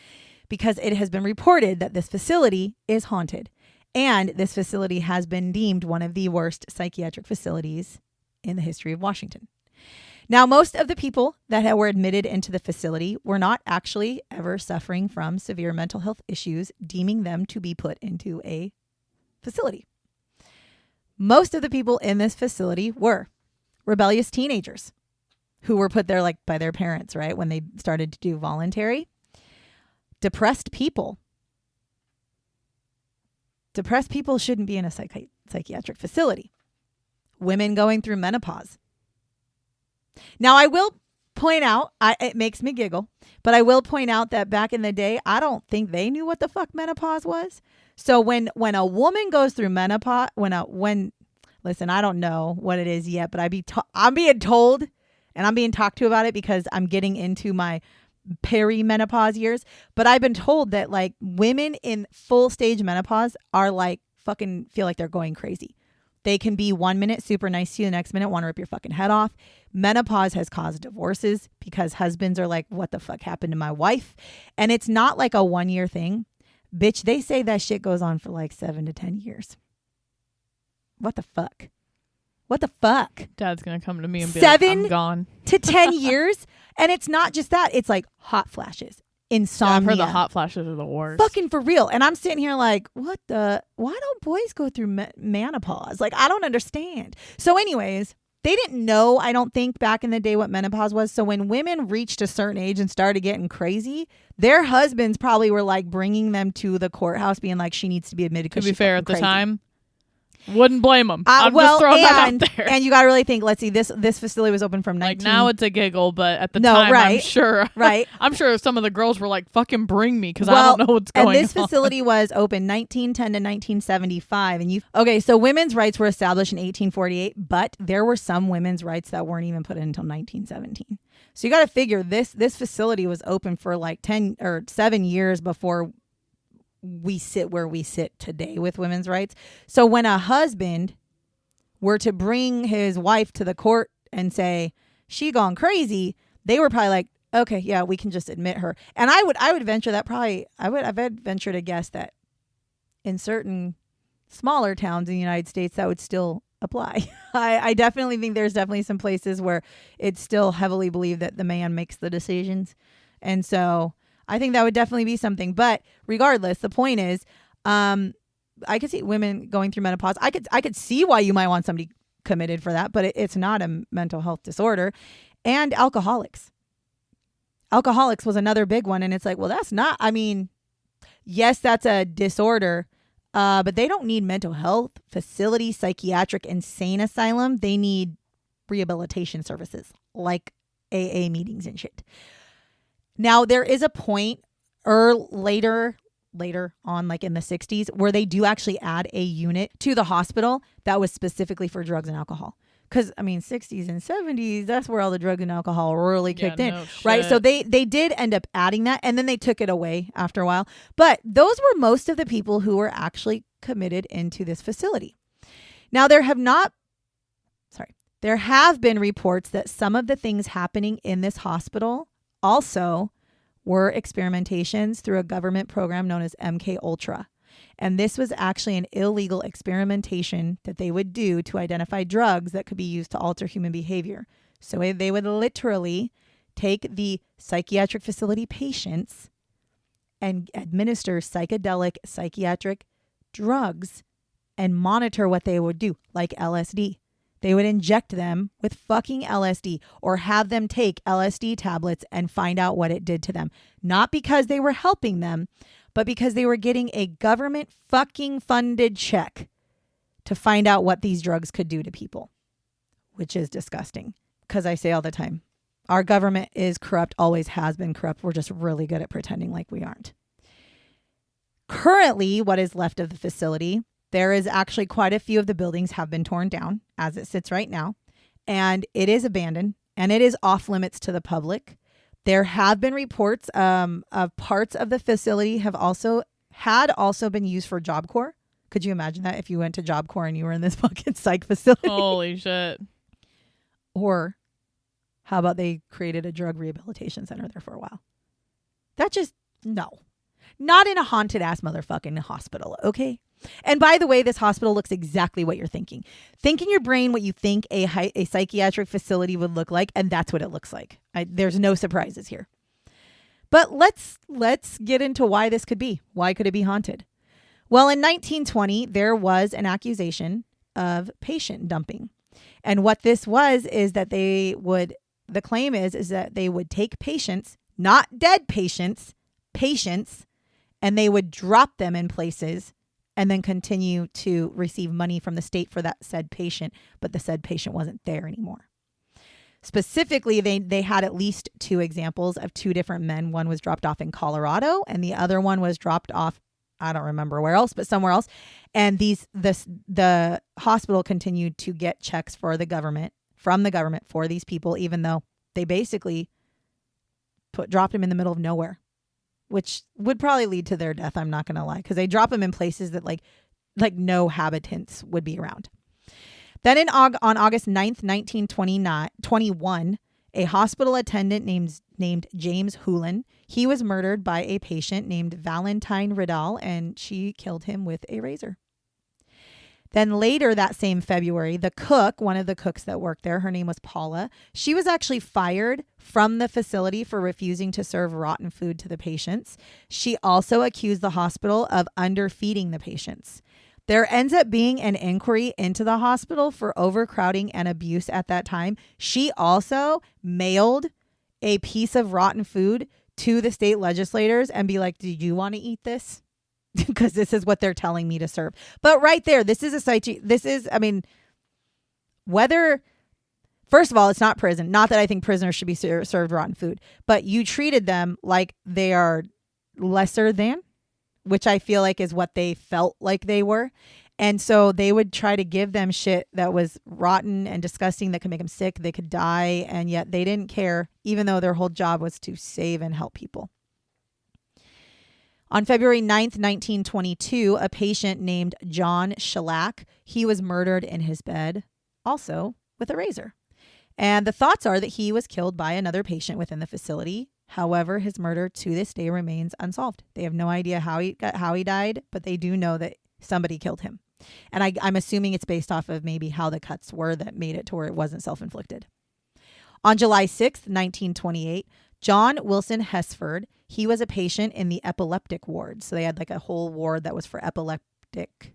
because it has been reported that this facility is haunted. And this facility has been deemed one of the worst psychiatric facilities in the history of Washington. Now, most of the people that were admitted into the facility were not actually ever suffering from severe mental health issues, deeming them to be put into a facility. Most of the people in this facility were rebellious teenagers who were put there like by their parents, right? When they started to do voluntary. Depressed people. Depressed people shouldn't be in a psychiatric facility. Women going through menopause. Now, I will point out, it makes me giggle, but I will point out that back in the day, I don't think they knew what the fuck menopause was. So when a woman goes through menopause, listen, I don't know what it is yet, but I'm being told and I'm being talked to about it because I'm getting into my perimenopause years. But I've been told that like women in full stage menopause are like fucking feel like they're going crazy. They can be 1 minute super nice to you, the next minute want to rip your fucking head off. Menopause has caused divorces because husbands are like, what the fuck happened to my wife? And it's not like a 1 year thing. Bitch, they say that shit goes on for like 7 to 10 years. What the fuck? What the fuck? Dad's going to come to me and be like, I'm gone. 7 to 10 years? And it's not just that. It's like hot flashes. Insomnia. Yeah, I've heard the hot flashes are the worst. Fucking for real. And I'm sitting here like, why don't boys go through menopause? Like, I don't understand. So anyways, they didn't know, I don't think, back in the day what menopause was. So when women reached a certain age and started getting crazy, their husbands probably were like bringing them to the courthouse being like, she needs to be admitted. To be fair, at the crazy. Time, wouldn't blame them. I'm just throwing that out there. And you got to really think, let's see, this facility was open from 19... Like now it's a giggle, but at the time, right, I'm sure. Right. I'm sure some of the girls were like, fucking bring me because I don't know what's going on. And this facility was open 1910 to 1975. And so women's rights were established in 1848, but there were some women's rights that weren't even put in until 1917. So you got to figure this facility was open for like 10 or 7 years before we sit where we sit today with women's rights. So when a husband were to bring his wife to the court and say, she gone crazy, they were probably like, okay, yeah, we can just admit her. And I would venture that I'd venture to guess that in certain smaller towns in the United States, that would still apply. I definitely think there's definitely some places where it's still heavily believed that the man makes the decisions. And so I think that would definitely be something. But regardless, the point is, I could see women going through menopause. I could see why you might want somebody committed for that, but it's not a mental health disorder. And alcoholics. Alcoholics was another big one. And it's like, well, that's not, I mean, yes, that's a disorder, but they don't need mental health facility, psychiatric, insane asylum. They need rehabilitation services like AA meetings and shit. Now, there is a point later on, like in the 60s, where they do actually add a unit to the hospital that was specifically for drugs and alcohol. Because, I mean, 60s and 70s, that's where all the drugs and alcohol really kicked in, right? So they did end up adding that, and then they took it away after a while. But those were most of the people who were actually committed into this facility. Now, there have been reports that some of the things happening in this hospital also were experimentations through a government program known as MK Ultra. And this was actually an illegal experimentation that they would do to identify drugs that could be used to alter human behavior. So they would literally take the psychiatric facility patients and administer psychedelic psychiatric drugs and monitor what they would do, like LSD. They would inject them with fucking LSD or have them take LSD tablets and find out what it did to them. Not because they were helping them, but because they were getting a government fucking funded check to find out what these drugs could do to people, which is disgusting. Because I say all the time, our government is corrupt, always has been corrupt. We're just really good at pretending like we aren't. Currently, what is left of the facility, there is actually quite a few of the buildings have been torn down as it sits right now, and it is abandoned and it is off limits to the public. There have been reports of parts of the facility had also been used for Job Corps. Could you imagine that if you went to Job Corps and you were in this fucking psych facility? Holy shit. Or how about they created a drug rehabilitation center there for a while? That just, no. Not in a haunted ass motherfucking hospital, okay? And by the way, this hospital looks exactly what you're thinking. Think in your brain what you think a psychiatric facility would look like, and that's what it looks like. There's no surprises here. But let's get into why this could be. Why could it be haunted? Well, in 1920, there was an accusation of patient dumping. And what this was is that the claim is that they would take patients, not dead patients, and they would drop them in places and then continue to receive money from the state for that said patient, but the said patient wasn't there anymore. Specifically, they had at least 2 examples of 2 different men. One was dropped off in Colorado and the other one was dropped off, I don't remember where else, but somewhere else. And the hospital continued to get checks from the government for these people, even though they basically dropped them in the middle of nowhere, which would probably lead to their death. I'm not going to lie, because they drop them in places that like no habitants would be around. Then on August 9th, 1921, a hospital attendant named James Houlihan, he was murdered by a patient named Valentine Riddell, and she killed him with a razor. Then later that same February, the cook, one of the cooks that worked there, her name was Paula. She was actually fired from the facility for refusing to serve rotten food to the patients. She also accused the hospital of underfeeding the patients. There ends up being an inquiry into the hospital for overcrowding and abuse at that time. She also mailed a piece of rotten food to the state legislators and be like, do you want to eat this? Because this is what they're telling me to serve. But right there, first of all, it's not prison. Not that I think prisoners should be served rotten food, but you treated them like they are lesser than, which I feel like is what they felt like they were. And so they would try to give them shit that was rotten and disgusting that could make them sick. They could die. And yet they didn't care, even though their whole job was to save and help people. On February 9th, 1922, a patient named John Shellac, he was murdered in his bed, also with a razor. And the thoughts are that he was killed by another patient within the facility. However, his murder to this day remains unsolved. They have no idea how he died, but they do know that somebody killed him. And I'm assuming it's based off of maybe how the cuts were that made it to where it wasn't self-inflicted. On July 6th, 1928, John Wilson Hesford, he was a patient in the epileptic ward. So they had like a whole ward that was for epileptic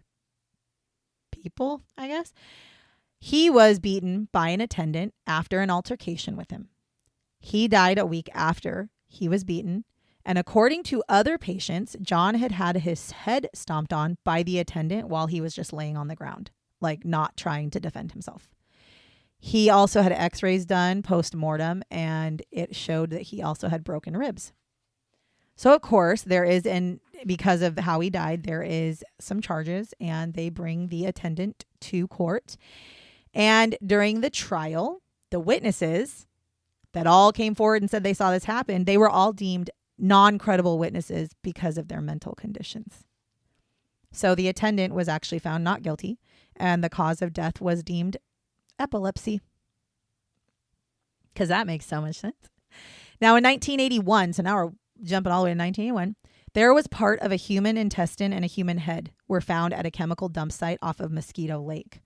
people, I guess. He was beaten by an attendant after an altercation with him. He died a week after he was beaten. And according to other patients, John had his head stomped on by the attendant while he was just laying on the ground, like not trying to defend himself. He also had x-rays done post-mortem, and it showed that he also had broken ribs. So, of course, because of how he died, there is some charges, and they bring the attendant to court. And during the trial, the witnesses that all came forward and said they saw this happen, they were all deemed non-credible witnesses because of their mental conditions. So the attendant was actually found not guilty, and the cause of death was deemed epilepsy. Because that makes so much sense. Now in 1981, so now we're jumping all the way to 1981, There was part of a human intestine and a human head were found at a chemical dump site off of Mosquito Lake.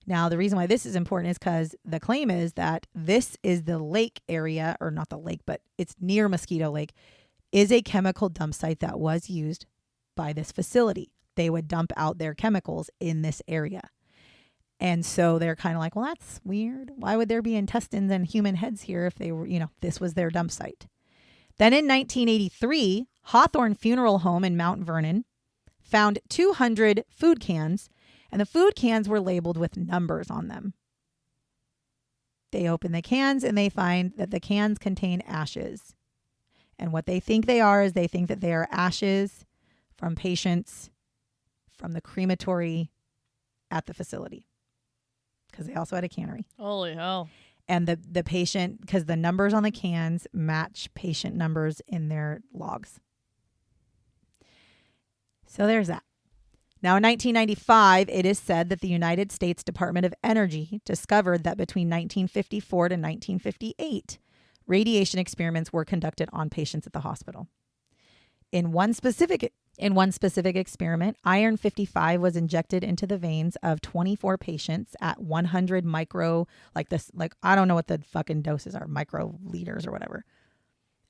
Now, the reason why this is important is because the claim is that this is the lake area, or not the lake, but it's near Mosquito Lake, is a chemical dump site that was used by this facility. They would dump out their chemicals in this area. And so they're kind of like, well, that's weird. Why would there be intestines and human heads here if they were, this was their dump site? Then in 1983, Hawthorne Funeral Home in Mount Vernon found 200 food cans, and the food cans were labeled with numbers on them. They open the cans and they find that the cans contain ashes. And what they think they are is they think that they are ashes from patients from the crematory at the facility. Because they also had a cannery. Holy hell. And the patient, because the numbers on the cans match patient numbers in their logs. So there's that. Now, in 1995, it is said that the United States Department of Energy discovered that between 1954 to 1958, radiation experiments were conducted on patients at the hospital. In one specific experiment, iron 55 was injected into the veins of 24 patients at 100 micro, I don't know what the fucking doses are, microliters or whatever.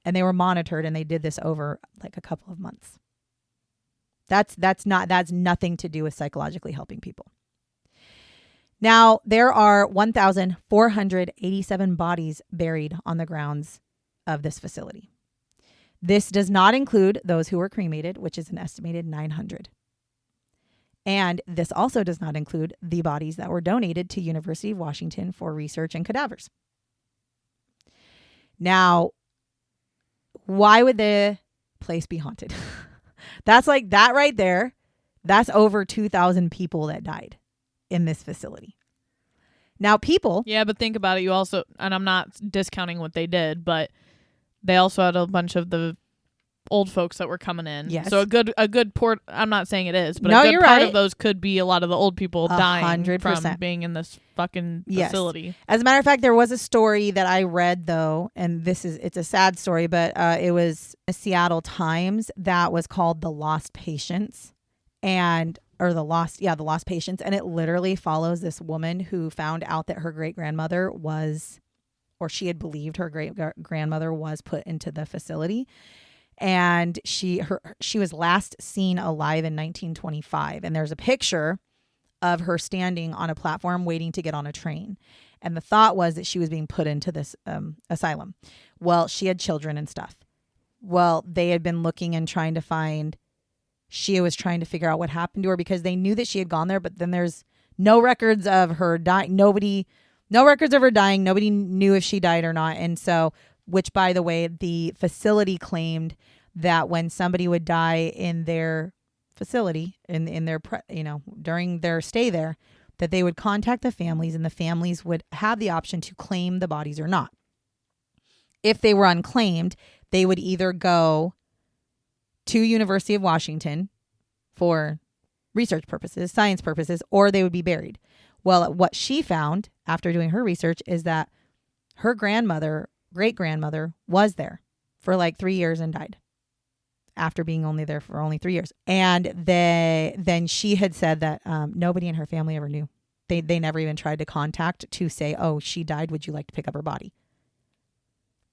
And they were monitored, and they did this over like a couple of months. That's nothing to do with psychologically helping people. Now, there are 1,487 bodies buried on the grounds of this facility. This does not include those who were cremated, which is an estimated 900. And this also does not include the bodies that were donated to University of Washington for research and cadavers. Now, why would the place be haunted? That's like that right there. That's over 2,000 people that died in this facility. Now, people. Yeah, but think about it. You also, and I'm not discounting what they did, but they also had a bunch of the old folks that were coming in. Yes. So a good port. I'm not saying it is, but no, a good you're part right. of those could be a lot of the old people dying 100%. from being in this fucking facility. Yes. As a matter of fact, there was a story that I read though, and it's a sad story, but it was a Seattle Times that was called The Lost Patients, the Lost Patients, and it literally follows this woman who found out that her great-grandmother she had believed her great-grandmother was put into the facility. And she was last seen alive in 1925. And there's a picture of her standing on a platform waiting to get on a train. And the thought was that she was being put into this asylum. Well, she had children and stuff. Well, they had been looking and trying to find, she was trying to figure out what happened to her because they knew that she had gone there, but then there's no records of her dying. No records of her dying. Nobody knew if she died or not. And so, which by the way, the facility claimed that when somebody would die in their facility, in their, during their stay there, that they would contact the families and the families would have the option to claim the bodies or not. If they were unclaimed, they would either go to University of Washington for research purposes, science purposes, or they would be buried. Well, what she found after doing her research is that her great-grandmother was there for like 3 years and died after being only there for only 3 years. And then she had said that nobody in her family ever knew. They never even tried to contact to say, oh, she died. Would you like to pick up her body?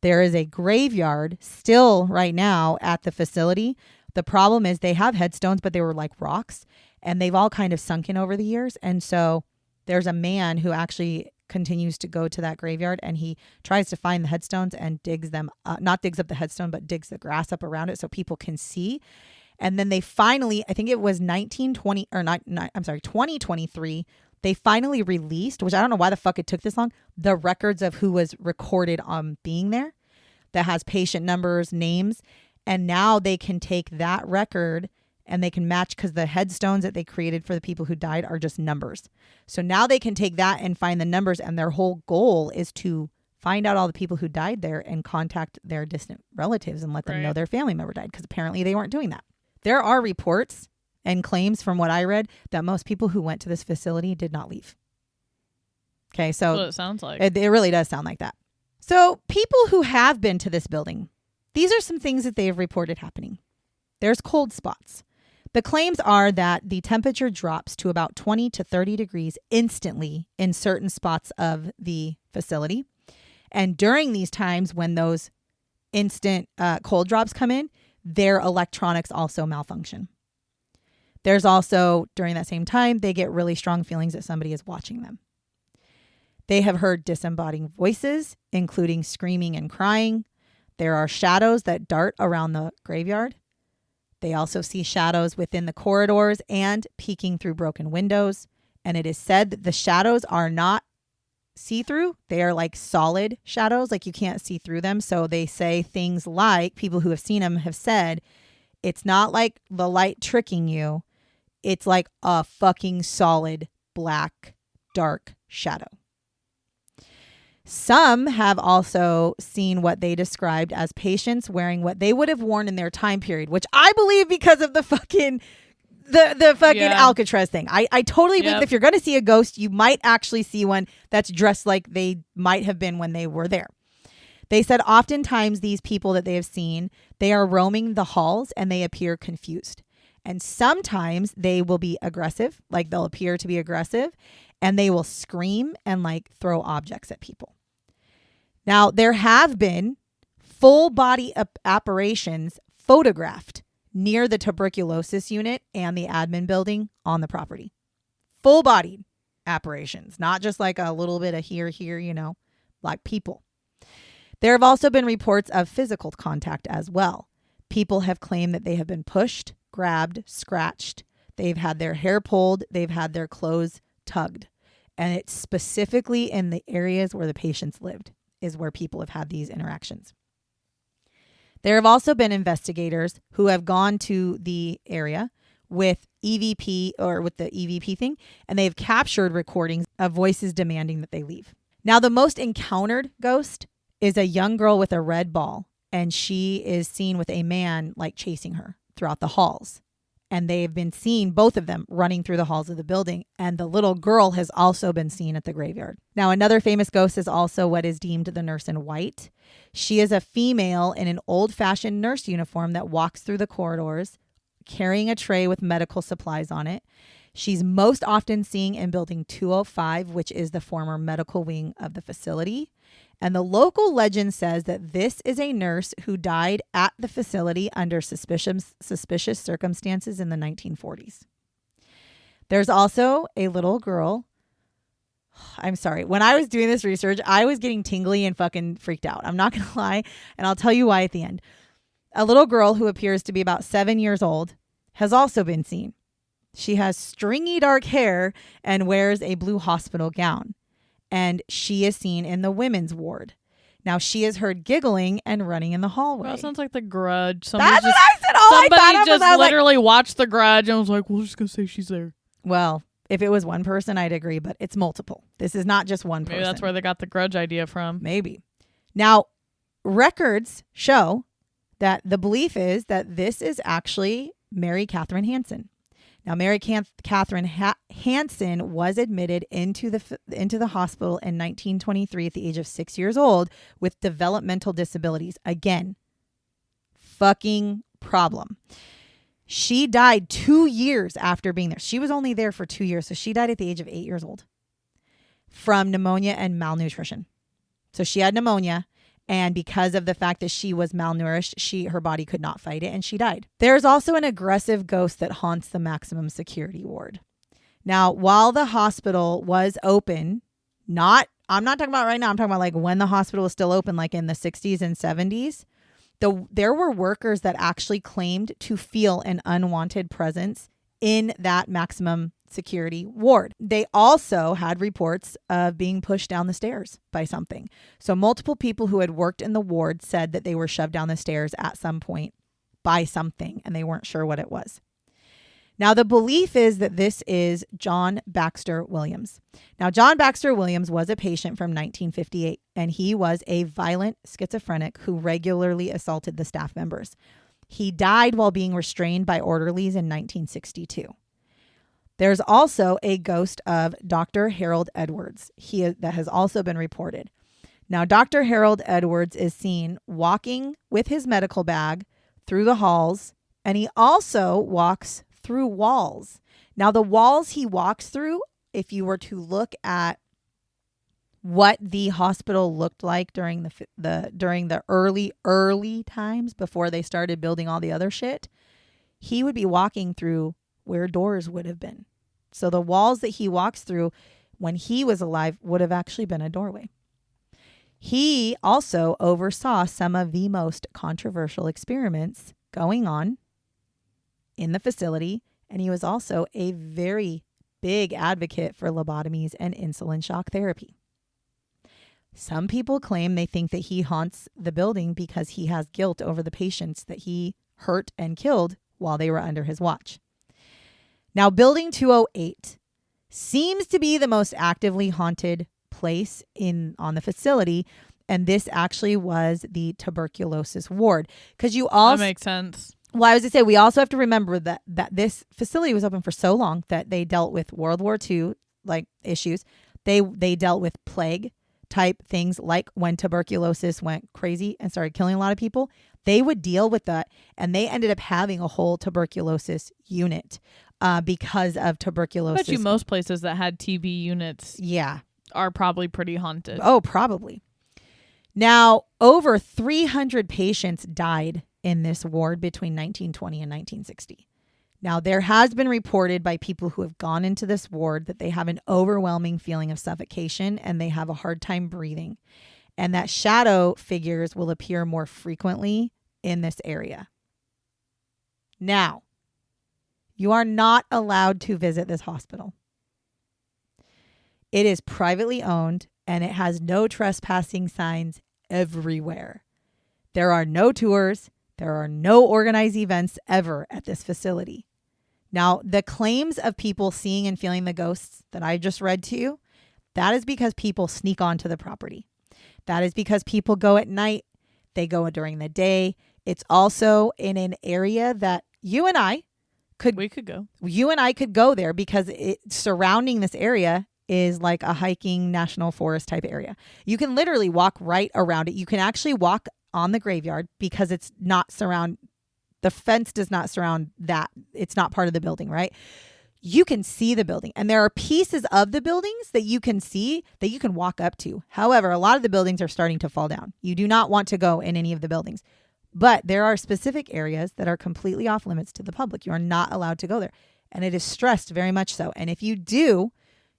There is a graveyard still right now at the facility. The problem is they have headstones, but they were like rocks, and they've all kind of sunken over the years. And so there's a man who actually continues to go to that graveyard, and he tries to find the headstones and digs them up, not digs up the headstone, but digs the grass up around it so people can see. And then they finally, I think it was 2023, they finally released, which I don't know why the fuck it took this long, the records of who was recorded on being there that has patient numbers, names. And now they can take that record and they can match, because the headstones that they created for the people who died are just numbers. So now they can take that and find the numbers, and their whole goal is to find out all the people who died there and contact their distant relatives and let them know their family member died, because apparently they weren't doing that. There are reports and claims from what I read that most people who went to this facility did not leave. Okay, so that's what it sounds like. It really does sound like that. So people who have been to this building, these are some things that they have reported happening. There's cold spots. The claims are that the temperature drops to about 20 to 30 degrees instantly in certain spots of the facility. And during these times when those instant cold drops come in, their electronics also malfunction. There's also, during that same time, they get really strong feelings that somebody is watching them. They have heard disembodied voices, including screaming and crying. There are shadows that dart around the graveyard. They also see shadows within the corridors and peeking through broken windows. And it is said that the shadows are not see-through. They are like solid shadows, like you can't see through them. So they say things like, people who have seen them have said, it's not like the light tricking you. It's like a fucking solid black, dark shadow. Some have also seen what they described as patients wearing what they would have worn in their time period, which I believe because of the fucking Alcatraz thing. I totally believe if you're going to see a ghost, you might actually see one that's dressed like they might have been when they were there. They said oftentimes these people that they have seen, they are roaming the halls and they appear confused. And sometimes they will be aggressive, like they'll appear to be aggressive, and they will scream and like throw objects at people. Now, there have been full body apparitions photographed near the tuberculosis unit and the admin building on the property. Full body apparitions, not just like a little bit of here, like people. There have also been reports of physical contact as well. People have claimed that they have been pushed, grabbed, scratched. They've had their hair pulled. They've had their clothes tugged. And it's specifically in the areas where the patients lived is where people have had these interactions. There have also been investigators who have gone to the area with EVP or with the EVP thing, and they've captured recordings of voices demanding that they leave. Now, the most encountered ghost is a young girl with a red ball, and she is seen with a man like chasing her throughout the halls. And they've been seen, both of them, running through the halls of the building. And the little girl has also been seen at the graveyard. Now, another famous ghost is also what is deemed the nurse in white. She is a female in an old-fashioned nurse uniform that walks through the corridors, carrying a tray with medical supplies on it. She's most often seen in Building 205, which is the former medical wing of the facility. And the local legend says that this is a nurse who died at the facility under suspicious circumstances in the 1940s. There's also a little girl. I'm sorry. When I was doing this research, I was getting tingly and fucking freaked out. I'm not going to lie. And I'll tell you why at the end. A little girl who appears to be about 7 years old has also been seen. She has stringy dark hair and wears a blue hospital gown. And she is seen in the women's ward. Now, she is heard giggling and running in the hallway. Well, that sounds like The Grudge. That's what I said. Somebody just literally watched The Grudge and was like, we're just going to say she's there. Well, if it was one person, I'd agree, but it's multiple. This is not just one person. Maybe that's where they got the Grudge idea from. Maybe. Now, records show that the belief is that this is actually Mary Catherine Hansen. Now, Mary Catherine Hansen was admitted into the hospital in 1923 at the age of 6 years old with developmental disabilities. Again, fucking problem. She died 2 years after being there. She was only there for 2 years, so she died at the age of 8 years old from pneumonia and malnutrition. So she had pneumonia. And because of the fact that she was malnourished, her body could not fight it, and she died. There's also an aggressive ghost that haunts the maximum security ward. Now, while the hospital was open, I'm not talking about right now, I'm talking about like when the hospital was still open, like in the 60s and 70s, there were workers that actually claimed to feel an unwanted presence in that maximum security ward. They also had reports of being pushed down the stairs by something. So multiple people who had worked in the ward said that they were shoved down the stairs at some point by something, and they weren't sure what it was. Now, the belief is that this is John Baxter Williams. Now, John Baxter Williams was a patient from 1958, and he was a violent schizophrenic who regularly assaulted the staff members. He died while being restrained by orderlies in 1962. There's also a ghost of Dr. Harold Edwards that has also been reported. Now, Dr. Harold Edwards is seen walking with his medical bag through the halls And he also walks through walls. Now, the walls he walks through, if you were to look at what the hospital looked like during the early times before they started building all the other shit, he would be walking through where doors would have been. So the walls that he walks through when he was alive would have actually been a doorway. He also oversaw some of the most controversial experiments going on in the facility, and he was also a very big advocate for lobotomies and insulin shock therapy. Some people claim they think that he haunts the building because he has guilt over the patients that he hurt and killed while they were under his watch. Now, Building 208 seems to be the most actively haunted place on the facility, and this actually was the tuberculosis ward. Because you also that makes sense. Well, I was going to say, we also have to remember that this facility was open for so long that they dealt with World War II issues. They dealt with plague type things, like when tuberculosis went crazy and started killing a lot of people. They would deal with that, and they ended up having a whole tuberculosis unit because of tuberculosis. I bet you most places that had TB units are probably pretty haunted. Oh, probably. Now, over 300 patients died in this ward between 1920 and 1960. Now, there has been reported by people who have gone into this ward that they have an overwhelming feeling of suffocation and they have a hard time breathing, and that shadow figures will appear more frequently in this area. Now, you are not allowed to visit this hospital. It is privately owned and it has no trespassing signs everywhere. There are no tours. There are no organized events ever at this facility. Now, the claims of people seeing and feeling the ghosts that I just read to you, that is because people sneak onto the property. That is because people go at night. They go during the day. It's also in an area that you and I could go. You and I could go there because surrounding this area is like a hiking national forest type area. You can literally walk right around it. You can actually walk on the graveyard because it's not the fence does not surround that. It's not part of the building, right? You can see the building, and there are pieces of the buildings that you can see that you can walk up to. However, a lot of the buildings are starting to fall down. You do not want to go in any of the buildings, but there are specific areas that are completely off limits to the public. You are not allowed to go there, and it is stressed very much so. And if you do,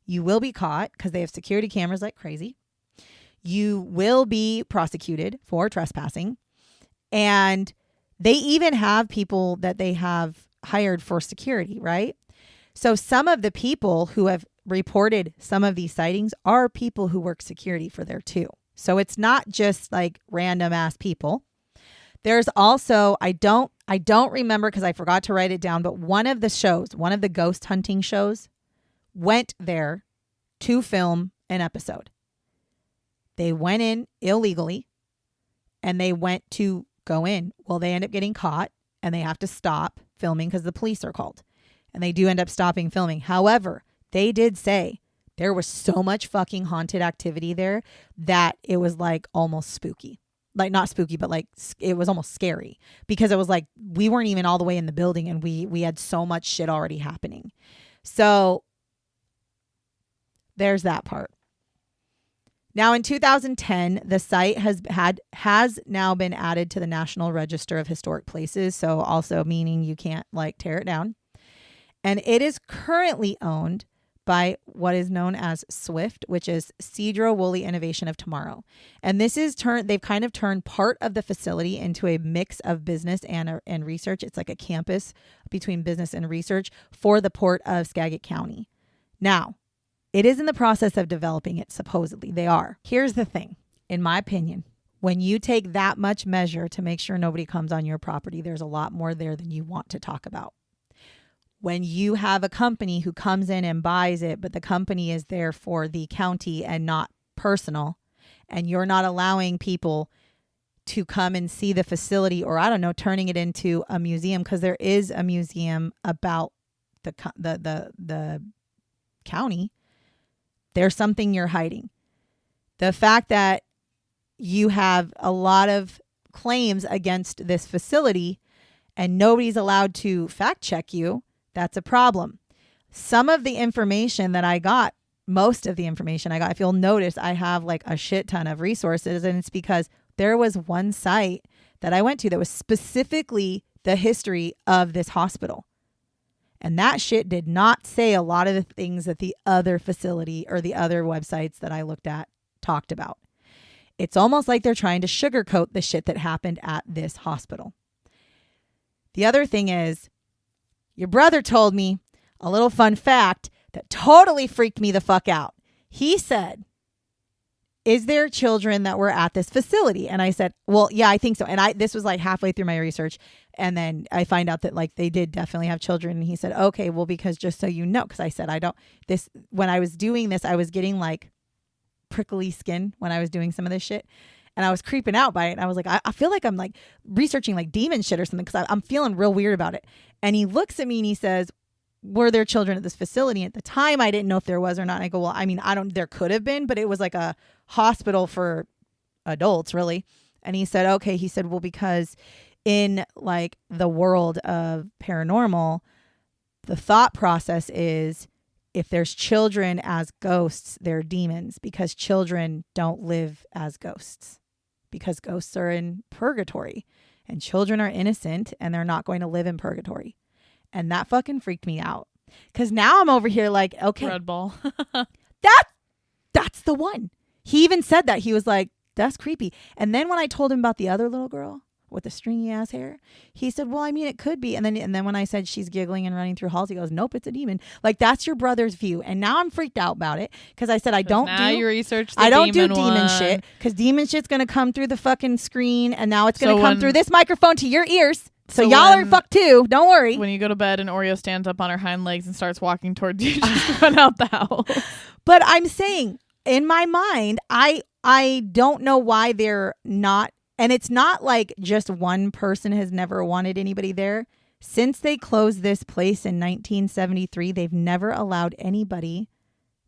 you will be caught because they have security cameras like crazy. You will be prosecuted for trespassing. And they even have people that they have hired for security, right? So some of the people who have reported some of these sightings are people who work security for there too. So it's not just like random ass people. There's also, I don't remember because I forgot to write it down, but one of the ghost hunting shows went there to film an episode. They went in illegally and they went to go in. Well, they end up getting caught and they have to stop filming because the police are called, and they do end up stopping filming. However, they did say there was so much fucking haunted activity there that it was like almost spooky. Like not spooky, but like it was almost scary because it was like we weren't even all the way in the building and we had so much shit already happening. So there's that part. Now, in 2010, the site has now been added to the National Register of Historic Places, so also meaning you can't like tear it down. And it is currently owned by what is known as SWIFT, which is Cedro Woolley Innovation of Tomorrow. And this is they've kind of turned part of the facility into a mix of business and research. It's like a campus between business and research for the Port of Skagit County. Now, it is in the process of developing it, supposedly. They are. Here's the thing. In my opinion, when you take that much measure to make sure nobody comes on your property, there's a lot more there than you want to talk about. When you have a company who comes in and buys it, but the company is there for the county and not personal, and you're not allowing people to come and see the facility, or I don't know, turning it into a museum, because there is a museum about the county. There's something you're hiding. The fact that you have a lot of claims against this facility and nobody's allowed to fact check you, that's a problem. Some of the information that I got, most of the information I got, if you'll notice, I have like a shit ton of resources, and it's because there was one site that I went to that was specifically the history of this hospital. And that shit did not say a lot of the things that the other facility or the other websites that I looked at talked about. It's almost like they're trying to sugarcoat the shit that happened at this hospital. The other thing is, your brother told me a little fun fact that totally freaked me the fuck out. He said, is there children that were at this facility? And I said, well, yeah, I think so. And this was like halfway through my research. And then I find out that like they did definitely have children. And he said, okay, well, because just so you know, because I said, when I was doing this, I was getting like prickly skin when I was doing some of this shit. And I was creeping out by it. And I was like, I feel like I'm like researching like demon shit or something because I'm feeling real weird about it. And he looks at me and he says, were there children at this facility? At the time, I didn't know if there was or not. And I go, well, I mean, there could have been, but it was like a hospital for adults, really. And he said, okay. He said, well, because in like the world of paranormal, the thought process is if there's children as ghosts, they're demons, because children don't live as ghosts, because ghosts are in purgatory and children are innocent and they're not going to live in purgatory. And that fucking freaked me out. Because now I'm over here like, okay. Red ball. That's the one. He even said that. He was like, that's creepy. And then when I told him about the other little girl with the stringy ass hair, he said, well, I mean, it could be. And then when I said she's giggling and running through halls, he goes, nope, it's a demon. Like, that's your brother's view. And now I'm freaked out about it because I said, I don't do demon shit, because demon shit's going to come through the fucking screen. And now it's going to come through this microphone to your ears. So y'all are fucked too. Don't worry. When you go to bed and Oreo stands up on her hind legs and starts walking towards you, just run out the house. But I'm saying, in my mind, I don't know why they're not. And it's not like just one person has never wanted anybody there. Since they closed this place in 1973, they've never allowed anybody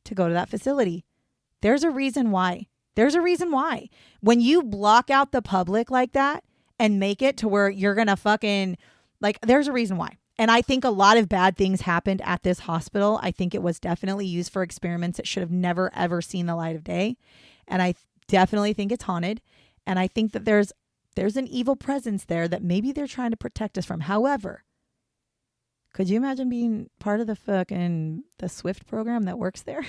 to go to that facility. There's a reason why. When you block out the public like that, and make it to where you're going to fucking, like, there's a reason why. And I think a lot of bad things happened at this hospital. I think it was definitely used for experiments that should have never, ever seen the light of day. And I definitely think it's haunted. And I think that there's an evil presence there that maybe they're trying to protect us from. However, could you imagine being part of the SWIFT program that works there?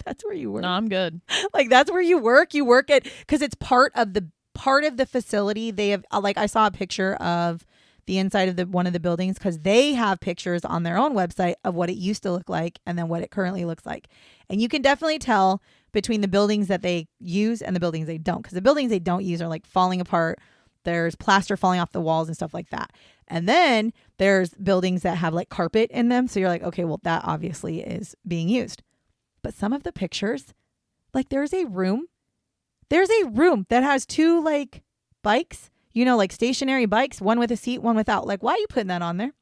That's where you work. No, I'm good. Like, that's where you work. You work at, because it's part of the facility. They have, like, I saw a picture of the inside of one of the buildings, because they have pictures on their own website of what it used to look like and then what it currently looks like. And you can definitely tell between the buildings that they use and the buildings they don't, because the buildings they don't use are like falling apart. There's plaster falling off the walls and stuff like that. And then there's buildings that have like carpet in them. So you're like, okay, well, that obviously is being used. But some of the pictures, like, there's a room that has two like bikes, like stationary bikes, one with a seat, one without. Like, why are you putting that on there?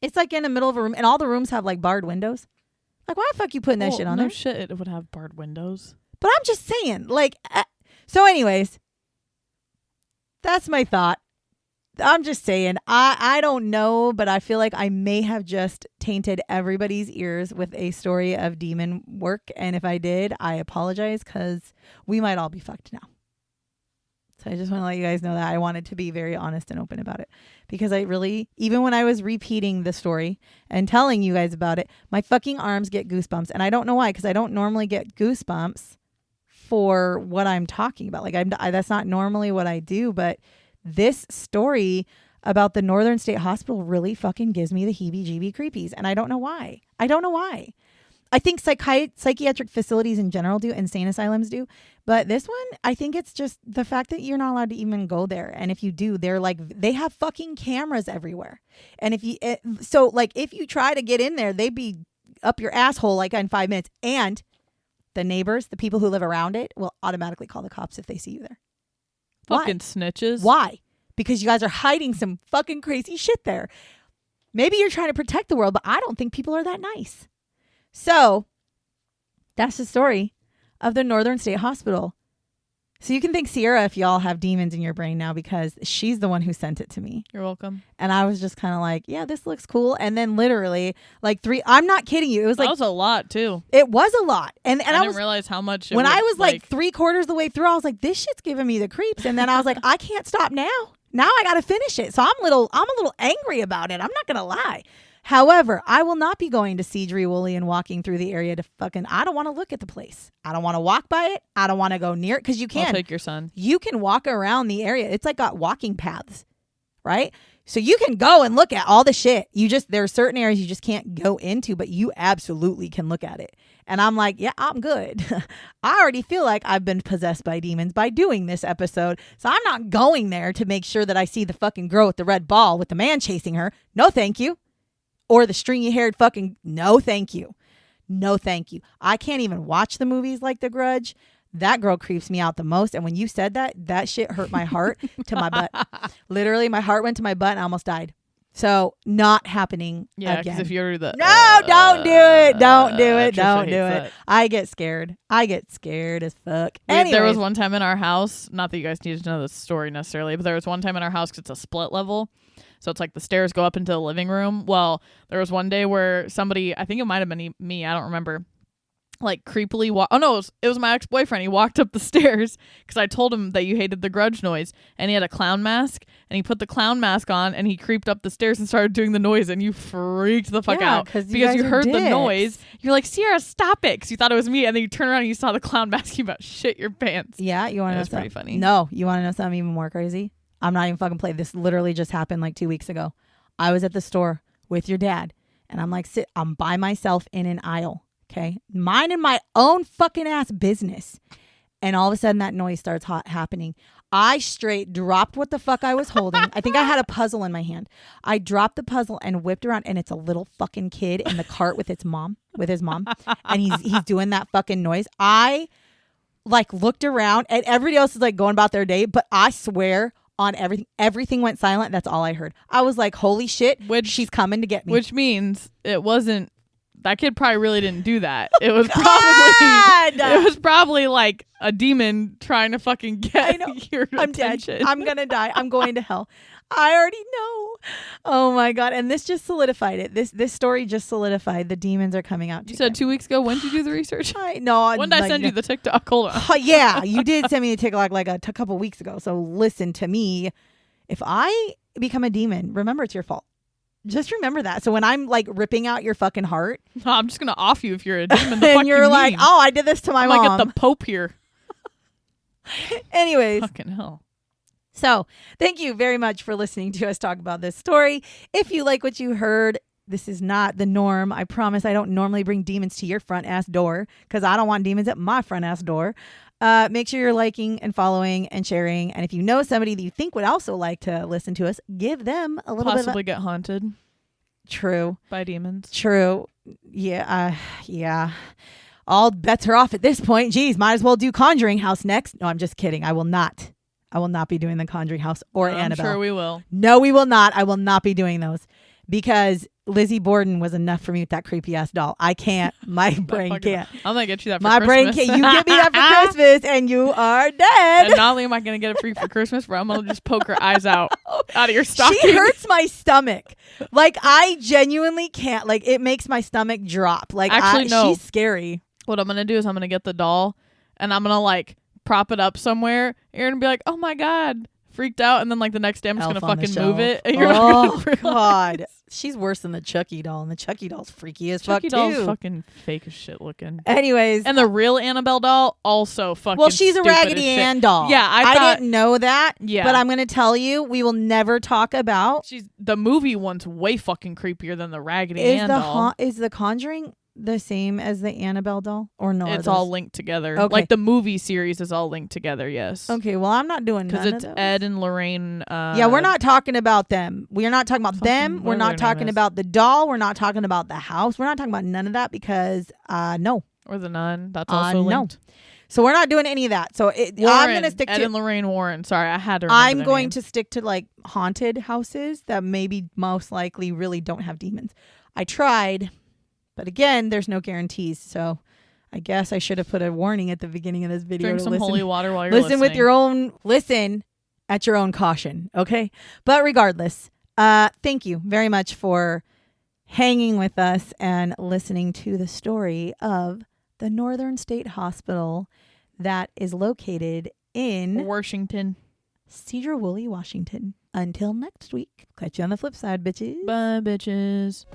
It's like in the middle of a room, and all the rooms have like barred windows. Like, why the fuck you putting that shit on there? No shit, it would have barred windows. But I'm just saying, like, so anyways, that's my thought. I'm just saying, I don't know, but I feel like I may have just tainted everybody's ears with a story of demon work. And if I did, I apologize, because we might all be fucked now. So I just want to let you guys know that I wanted to be very honest and open about it, because I really, even when I was repeating the story and telling you guys about it, my fucking arms get goosebumps. And I don't know why, because I don't normally get goosebumps for what I'm talking about. Like, that's not normally what I do, but this story about the Northern State Hospital really fucking gives me the heebie-jeebie creepies. And I don't know why. I think psychiatric facilities in general do, insane asylums do. But this one, I think it's just the fact that you're not allowed to even go there. And if you do, they have fucking cameras everywhere. And if you try to get in there, they'd be up your asshole like in 5 minutes. And the neighbors, the people who live around it, will automatically call the cops if they see you there. Fucking snitches. Why? Because you guys are hiding some fucking crazy shit there. Maybe you're trying to protect the world, but I don't think people are that nice. So that's the story of the Northern State Hospital. So you can thank Sierra if y'all have demons in your brain now, because she's the one who sent it to me. You're welcome. And I was just kind of like, yeah, this looks cool. And then literally like I'm not kidding you. It was that was a lot too. It was a lot. And I didn't realize how much. When I was like 3/4 of the way through, I was like, this shit's giving me the creeps. And then I was like, I can't stop now. Now I got to finish it. So I'm a little angry about it. I'm not going to lie. However, I will not be going to Cedry Woolley and walking through the area to I don't want to look at the place. I don't want to walk by it. I don't want to go near it, because you can. I'll take your son. You can walk around the area. It's like got walking paths, right? So you can go and look at all the shit. There are certain areas you just can't go into, but you absolutely can look at it. And I'm like, yeah, I'm good. I already feel like I've been possessed by demons by doing this episode. So I'm not going there to make sure that I see the fucking girl with the red ball with the man chasing her. No, thank you. Or the stringy haired fucking, no, thank you. No, thank you. I can't even watch the movies like The Grudge. That girl creeps me out the most. And when you said that shit hurt my heart to my butt. Literally, my heart went to my butt and I almost died. So not happening again. Because if you're the... No, don't do it. Don't do it. Don't do it. I get scared. I get scared as fuck. There was one time in our house, not that you guys need to know the story necessarily, but there was one time in our house, because it's a split level. So it's like the stairs go up into the living room. Well, there was one day where somebody, I think it might have been me, I don't remember, like creepily it was my ex-boyfriend. He walked up the stairs because I told him that you hated the Grudge noise, and he had a clown mask, and he put the clown mask on and he creeped up the stairs and started doing the noise, and you freaked the fuck out because you heard the noise. You're like, Sierra, stop it, because you thought it was me, and then you turn around and you saw the clown mask. You about shit your pants. Yeah, you want to know something? Pretty funny. No, you want to know something even more crazy? I'm not even fucking playing. This literally just happened like 2 weeks ago. I was at the store with your dad, and I'm like, I'm by myself in an aisle. Okay. Minding my own fucking ass business. And all of a sudden that noise starts happening. I straight dropped what the fuck I was holding. I think I had a puzzle in my hand. I dropped the puzzle and whipped around, and it's a little fucking kid in the cart with his mom. And he's doing that fucking noise. I like looked around, and everybody else is like going about their day, but I swear on everything went silent. That's all I heard. I was like, holy shit, she's coming to get me. Which means it wasn't, that kid probably really didn't do that. It was probably like a demon trying to fucking get your attention. Dead. I'm gonna die. I'm going to hell. I already know. Oh my God. And this just solidified it. This story just solidified the demons are coming out. You said 2 weeks ago. When did you do the research? When did I send you the TikTok? Hold on. Yeah, you did send me the TikTok like a couple weeks ago. So listen to me. If I become a demon, remember it's your fault. Just remember that. So when I'm like ripping out your fucking heart, I'm just gonna off you if you're a demon. And you're like, oh, I did this to my mom. I'm like at the Pope here. Anyways. Fucking hell. So thank you very much for listening to us talk about this story. If you like what you heard, this is not the norm. I promise I don't normally bring demons to your front ass door, because I don't want demons at my front ass door. Make sure you're liking and following and sharing. And if you know somebody that you think would also like to listen to us, give them a little possibly get haunted. True. By demons. True. Yeah. Yeah. All bets are off at this point. Geez, might as well do Conjuring House next. No, I'm just kidding. I will not be doing the Conjuring House or Annabelle. I'm sure we will. No, we will not. I will not be doing those, because Lizzie Borden was enough for me with that creepy ass doll. I can't. My brain can't. I'm going to get you that for My Christmas. brain can't. You get me that for Christmas and you are dead. And not only am I going to get it for you for Christmas, but I'm going to just poke her eyes out of your stocking. She hurts my stomach. Like, I genuinely can't. Like, it makes my stomach drop. Like, actually, no. She's scary. What I'm going to do is I'm going to get the doll and I'm going to like prop it up somewhere. You're going to be like, oh my God. Freaked out, and then like the next day I'm just gonna fucking move it, and you're not gonna God, she's worse than the Chucky doll, and the Chucky doll's freaky as fuck too. Chucky doll's fucking fake as shit looking. Anyways, and the real Annabelle doll also fucking. Well, she's a Raggedy Ann doll. Yeah, I didn't know that. Yeah, but I'm gonna tell you, we will never talk about. The movie one's way fucking creepier than the Raggedy Ann doll. Is the Conjuring the same as the Annabelle doll, or no? It's all linked together. Okay. Like the movie series is all linked together. Yes. Okay. Well, I'm not doing none of those. Because it's Ed and Lorraine. Yeah, we're not talking about them. We are not talking about them. We're not talking about the doll. We're not talking about the house. We're not talking about none of that, because no. Or the nun. That's also linked. No. So we're not doing any of that. So I'm going to stick to Ed and Lorraine Warren. Sorry, I had to remember I'm going to stick to like haunted houses that maybe most likely really don't have demons. I tried. But again, there's no guarantees. So I guess I should have put a warning at the beginning of this video. Drink some holy water while you're listening. Listen at your own caution, okay? But regardless, thank you very much for hanging with us and listening to the story of the Northern State Hospital that is located in Washington. Cedar Woolley, Washington. Until next week, catch you on the flip side, bitches. Bye, bitches.